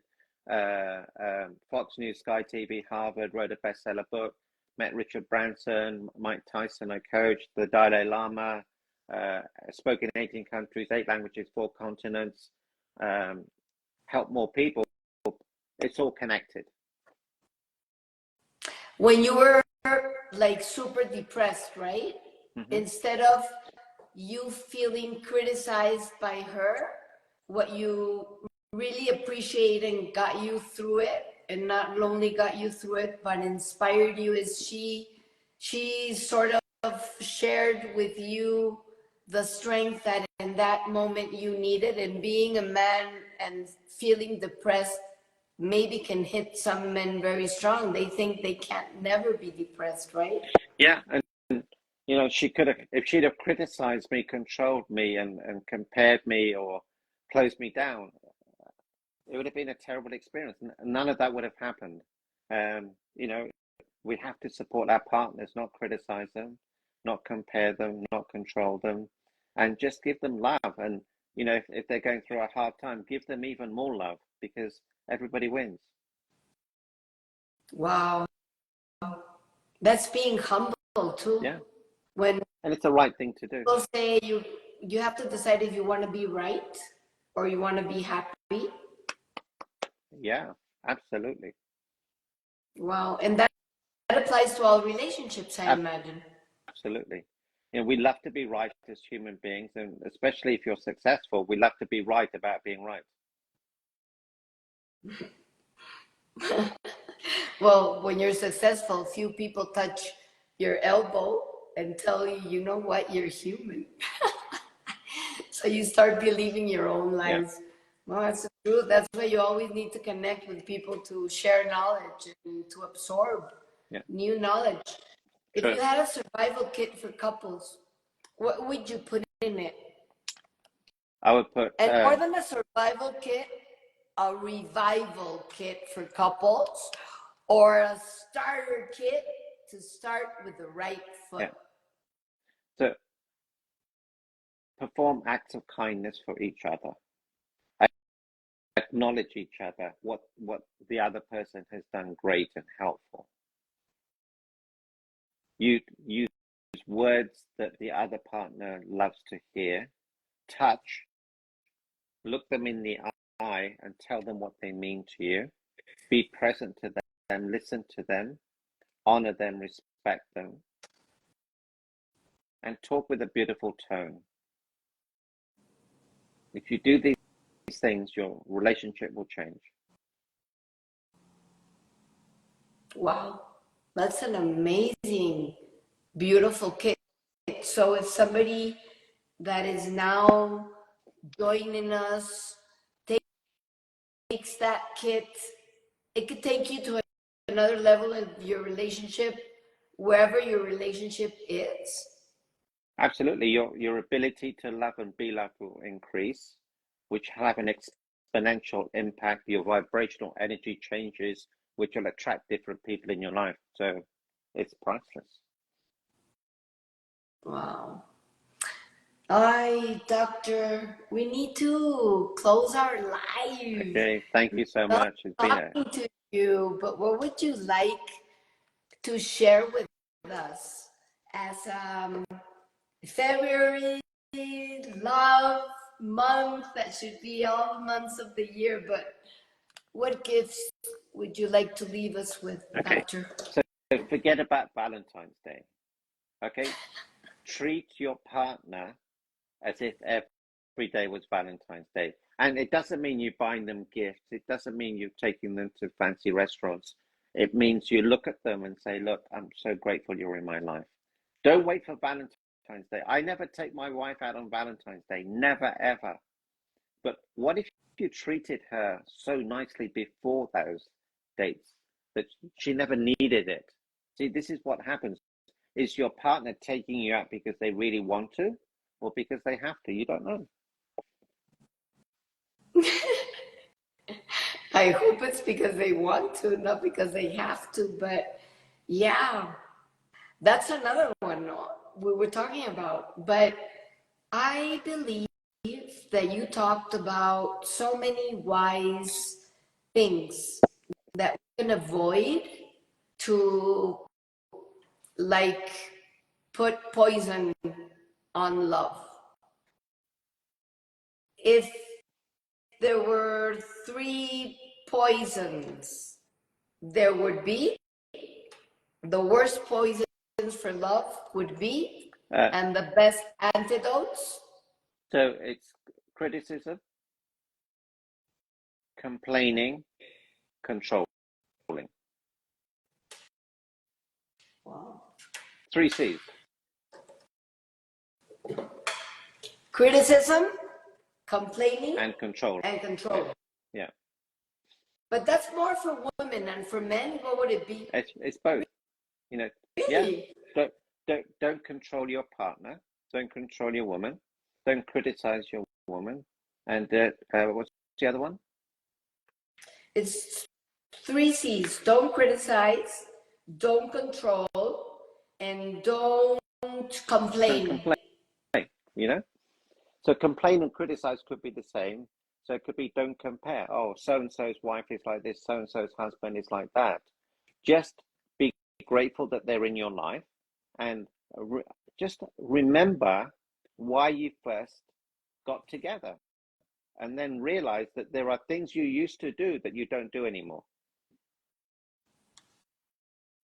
Speaker 2: Fox News, Sky TV, Harvard, wrote a bestseller book, met Richard Branson, Mike Tyson, I coached, the Dalai Lama, spoke in 18 countries, 8 languages, 4 continents, helped more people. It's all connected.
Speaker 1: When you were like super depressed, right?
Speaker 2: Mm-hmm.
Speaker 1: Instead of you feeling criticized by her, what you really appreciate and got you through it, and not only got you through it, but inspired you, is she sort of shared with you the strength that in that moment you needed. And being a man and feeling depressed maybe can hit some men very strong. They think they can't never be depressed, right?
Speaker 2: Yeah, and she could have, if she'd have criticized me, controlled me, and compared me or closed me down, it would have been a terrible experience. None of that would have happened. Um, you know, we have to support our partners, not criticize them, not compare them, not control them, and just give them love. And if they're going through a hard time, give them even more love, because everybody wins.
Speaker 1: Wow, that's being humble too.
Speaker 2: Yeah,
Speaker 1: When
Speaker 2: and it's the right thing to do.
Speaker 1: people say you have to decide if you want to be right or you want to be happy.
Speaker 2: Yeah, absolutely.
Speaker 1: Wow, and that applies to all relationships, I imagine.
Speaker 2: Absolutely. We love to be right as human beings, and especially if you're successful, we love to be right about being right.
Speaker 1: Well, when you're successful, few people touch your elbow and tell you, you know what, you're human. So you start believing your own
Speaker 2: Yeah,
Speaker 1: lies. Well, that's the truth. That's why you always need to connect with people to share knowledge and to absorb
Speaker 2: yeah,
Speaker 1: new knowledge. If
Speaker 2: true.
Speaker 1: you had a survival kit for couples, what would you put in it?
Speaker 2: I would put,
Speaker 1: And more than a survival kit, a revival kit for couples, or a starter kit to start with the right foot.
Speaker 2: yeah, to perform acts of kindness for each other, acknowledge each other, what the other person has done great and helpful. You use words that the other partner loves to hear, touch, look them in the eye and tell them what they mean to you. Be present to them, listen to them, honor them, respect them, and talk with a beautiful tone. If you do these things, your relationship will change.
Speaker 1: Wow. That's an amazing, beautiful kit. So if somebody that is now joining us takes that kit, it could take you to another level of your relationship, wherever your relationship is.
Speaker 2: Absolutely. Your ability to love and be loved will increase, which have an exponential impact. Your vibrational energy changes, which will attract different people in your life. So it's priceless.
Speaker 1: Wow. All right, Doctor, we need to close our live.
Speaker 2: Okay. Thank you so much. It's been a
Speaker 1: Talking to you, but what would you like to share with us as February love month? That should be all the months of the year, but what gifts would you like to leave us with,
Speaker 2: okay.
Speaker 1: Doctor?
Speaker 2: So forget about Valentine's Day. Okay. Treat your partner as if every day was Valentine's Day. And it doesn't mean you buying them gifts. It doesn't mean you're taking them to fancy restaurants. It means you look at them and say, look, I'm so grateful you're in my life. Don't wait for Valentine's Day. I never take my wife out on Valentine's Day. Never, ever. But what if you treated her so nicely before those dates that she never needed it? See, this is what happens. Is your partner taking you out because they really want to or because they have to? You don't know.
Speaker 1: I hope it's because they want to, not because they have to, but yeah, that's another one we were talking about. But I believe that you talked about so many wise things that we can avoid to like put poison on love. If there were three poisons, there would be the worst poisons for love would be,
Speaker 2: Uh,
Speaker 1: and the best antidotes.
Speaker 2: so it's criticism, complaining, controlling.
Speaker 1: Wow.
Speaker 2: 3 C's.
Speaker 1: Criticism, complaining,
Speaker 2: And control.
Speaker 1: and control.
Speaker 2: Yeah.
Speaker 1: But that's more for women, and for men, what would it be?
Speaker 2: It's both. You know, yeah.
Speaker 1: Really?
Speaker 2: Don't control your partner. Don't control your woman. Don't criticize your woman. And what's the other one?
Speaker 1: It's 3 C's. Don't criticize, don't control, and don't
Speaker 2: Don't
Speaker 1: complain.
Speaker 2: complain. You know. So complain and criticize could be the same. So it could be don't compare. Oh, so and so's wife is like this. So and so's husband is like that. Just be grateful that they're in your life, and just remember why you first got together, and then realize that there are things you used to do that you don't do anymore.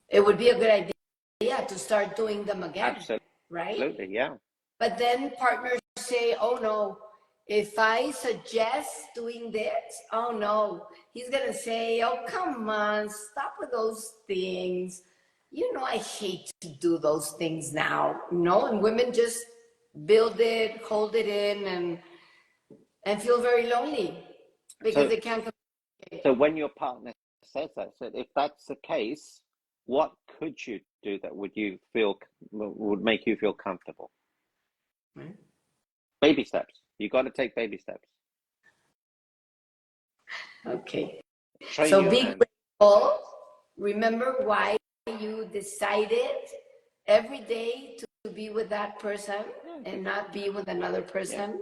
Speaker 1: It would be a good idea to start doing them again, right?
Speaker 2: Absolutely, yeah.
Speaker 1: But then partners say, oh no, if I suggest doing this, oh no, he's going to say, oh, come on, stop with those things. You know, I hate to do those things now. No, and women just build it, hold it in, and feel very lonely because
Speaker 2: So,
Speaker 1: they can't communicate.
Speaker 2: so when your partner says that, so if that's the case, what could you do that would make you feel comfortable?
Speaker 1: Right.
Speaker 2: Baby steps. You got to take baby steps.
Speaker 1: Okay.
Speaker 2: Train
Speaker 1: So
Speaker 2: your
Speaker 1: be
Speaker 2: hand.
Speaker 1: grateful. Remember why you decided every day to be with that person and not be with another person.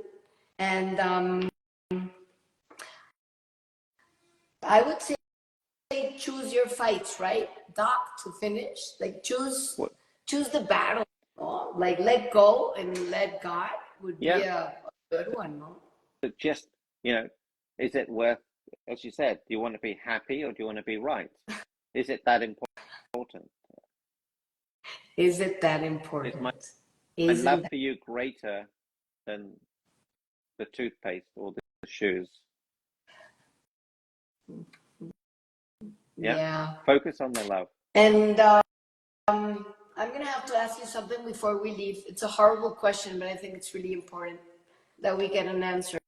Speaker 1: And I would say choose your fights, right? Doc, to finish. Like choose the battle. No? Like let go and let God would be a good one, no?
Speaker 2: But just, is it worth, as you said, do you want to be happy or do you want to be right? Is it that important?
Speaker 1: Is it that important?
Speaker 2: Is my
Speaker 1: Isn't
Speaker 2: love
Speaker 1: that...
Speaker 2: for you greater than the toothpaste or the shoes?
Speaker 1: Yeah.
Speaker 2: Focus on the love.
Speaker 1: And I'm going to have to ask you something before we leave. It's a horrible question, but I think it's really important that we get an answer.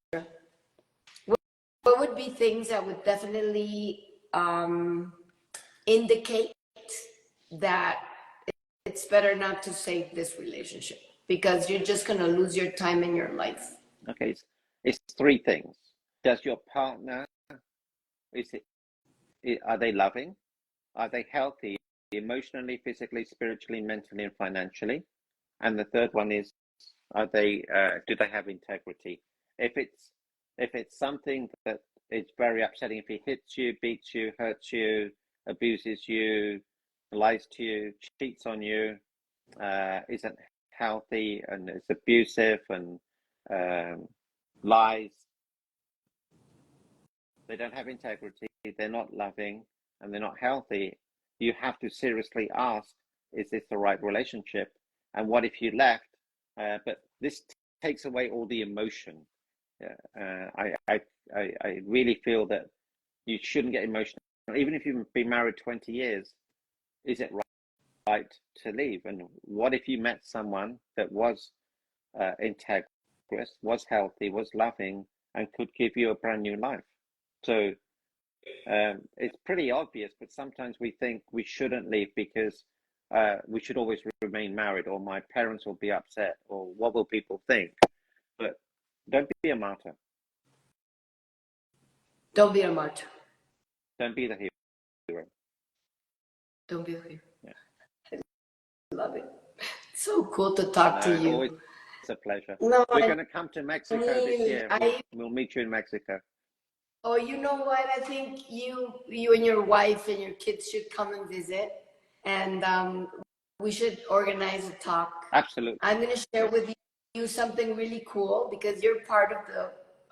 Speaker 1: What would be things that would definitely indicate that it's better not to save this relationship because you're just going to lose your time in your life?
Speaker 2: Okay, it's three things. Does your partner, are they loving? Are they healthy emotionally, physically, spiritually, mentally, and financially? And the third one is, do they have integrity? If it's something that is very upsetting, if he hits you, beats you, hurts you, abuses you, lies to you, cheats on you, isn't healthy and is abusive and lies, they don't have integrity, they're not loving, and they're not healthy, you have to seriously ask, is this the right relationship? And what if you left? But this takes away all the emotion. I really feel that you shouldn't get emotional. Even if you've been married 20 years, is it right to leave? And what if you met someone that was integrous, was healthy, was loving, and could give you a brand new life? So it's pretty obvious, but sometimes we think we shouldn't leave because we should always remain married, or my parents will be upset, or what will people think? But don't be a martyr.
Speaker 1: Don't be a martyr.
Speaker 2: Don't be the hero.
Speaker 1: Don't be a hero.
Speaker 2: Yeah.
Speaker 1: I love it. So cool to talk to you.
Speaker 2: Always a pleasure.
Speaker 1: No,
Speaker 2: we're going to come to Mexico this year. We'll meet you in Mexico.
Speaker 1: Oh, you know what? I think you and your wife and your kids should come and visit, and we should organize a talk.
Speaker 2: Absolutely.
Speaker 1: I'm going to share with you something really cool because you're part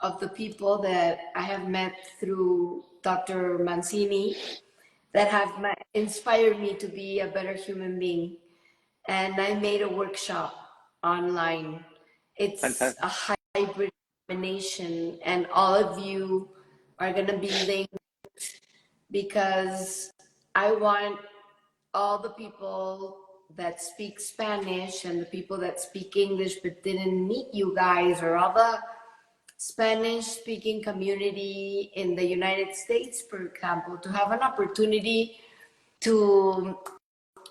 Speaker 1: of the people that I have met through Dr. Mancini that have inspired me to be a better human being. And I made a workshop online. It's Fantastic. A hybrid combination, and all of you are going to be linked because I want all the people that speak Spanish and the people that speak English but didn't meet you guys, or all the Spanish speaking community in the United States, for example, to have an opportunity to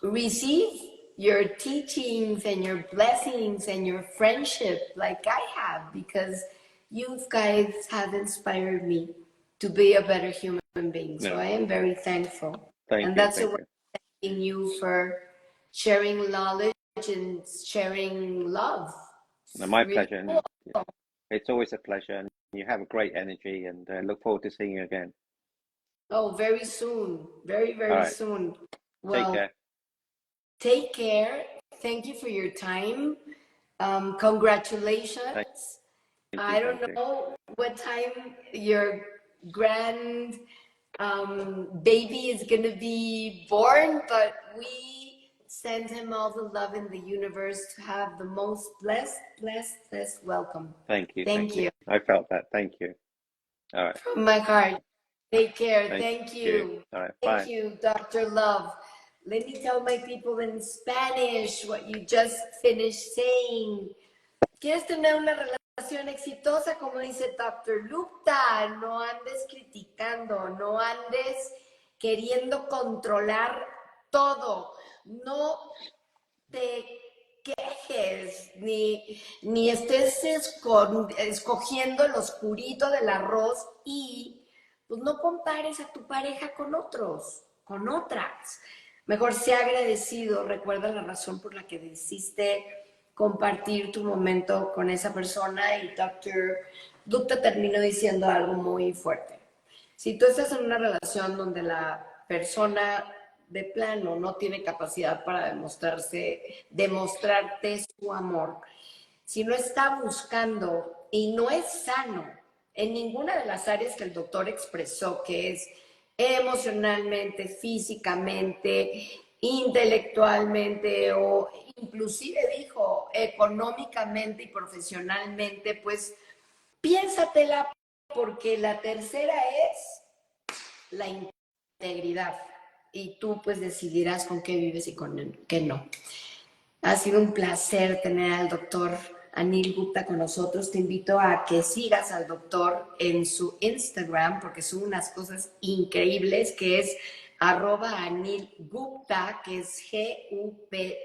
Speaker 1: receive your teachings and your blessings and your friendship like I have, because you guys have inspired me to be a better human being. So I am very thankful.
Speaker 2: Thank you.
Speaker 1: That's what I'm thanking you for sharing knowledge and sharing love.
Speaker 2: No, my pleasure. Cool. It's always a pleasure, and you have a great energy, and I look forward to seeing you again.
Speaker 1: Oh, very soon. Very, very soon. Well,
Speaker 2: take care.
Speaker 1: Take care. Thank you for your time. Congratulations. I don't know what time your grand baby is going to be born, but we send him all the love in the universe to have the most blessed welcome.
Speaker 2: Thank you.
Speaker 1: Thank you.
Speaker 2: I felt that. Thank you. All right.
Speaker 1: From my heart. Take care. Thank you.
Speaker 2: All right.
Speaker 1: Thank you, Dr. Love. Let me tell my people in Spanish what you just finished saying. ¿Quieres tener una relación exitosa? Como dice Dr. Gupta, no andes criticando, no andes queriendo controlar todo. No te quejes, ni estés escogiendo el oscurito del arroz y pues no compares a tu pareja con otros, con otras. Mejor sea agradecido, recuerda la razón por la que decidiste compartir tu momento con esa persona, y Dr. Gupta terminó diciendo algo muy fuerte. Si tú estás en una relación donde la persona de plano no tiene capacidad para demostrarte su amor, si no está buscando y no es sano en ninguna de las áreas que el doctor expresó, que es emocionalmente, físicamente, intelectualmente, o inclusive dijo económicamente y profesionalmente, pues piénsatela, porque la tercera es la integridad. y tú pues decidirás con qué vives y con qué no. Ha sido un placer tener al doctor Anil Gupta con nosotros. Te invito a que sigas al doctor en su Instagram porque son unas cosas increíbles, que es @Anil Gupta, que es Gupta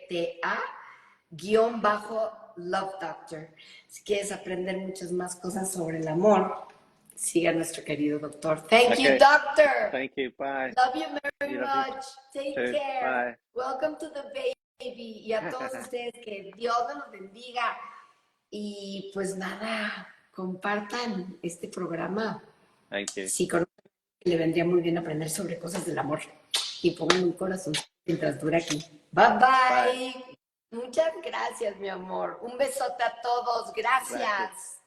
Speaker 1: _Love Doctor. Si quieres aprender muchas más cosas sobre el amor, siga a nuestro querido doctor. Thank you, doctor.
Speaker 2: Thank you. Bye.
Speaker 1: Love you very much. Take
Speaker 2: Too.
Speaker 1: care.
Speaker 2: Bye.
Speaker 1: Welcome to the baby. Y a todos ustedes, que Dios nos bendiga. Y pues nada, compartan este programa.
Speaker 2: Thank you.
Speaker 1: Sí, le vendría muy bien aprender sobre cosas del amor. Y pongan un corazón mientras dura aquí. Bye, bye. Muchas gracias, mi amor. Un besote a todos. Gracias.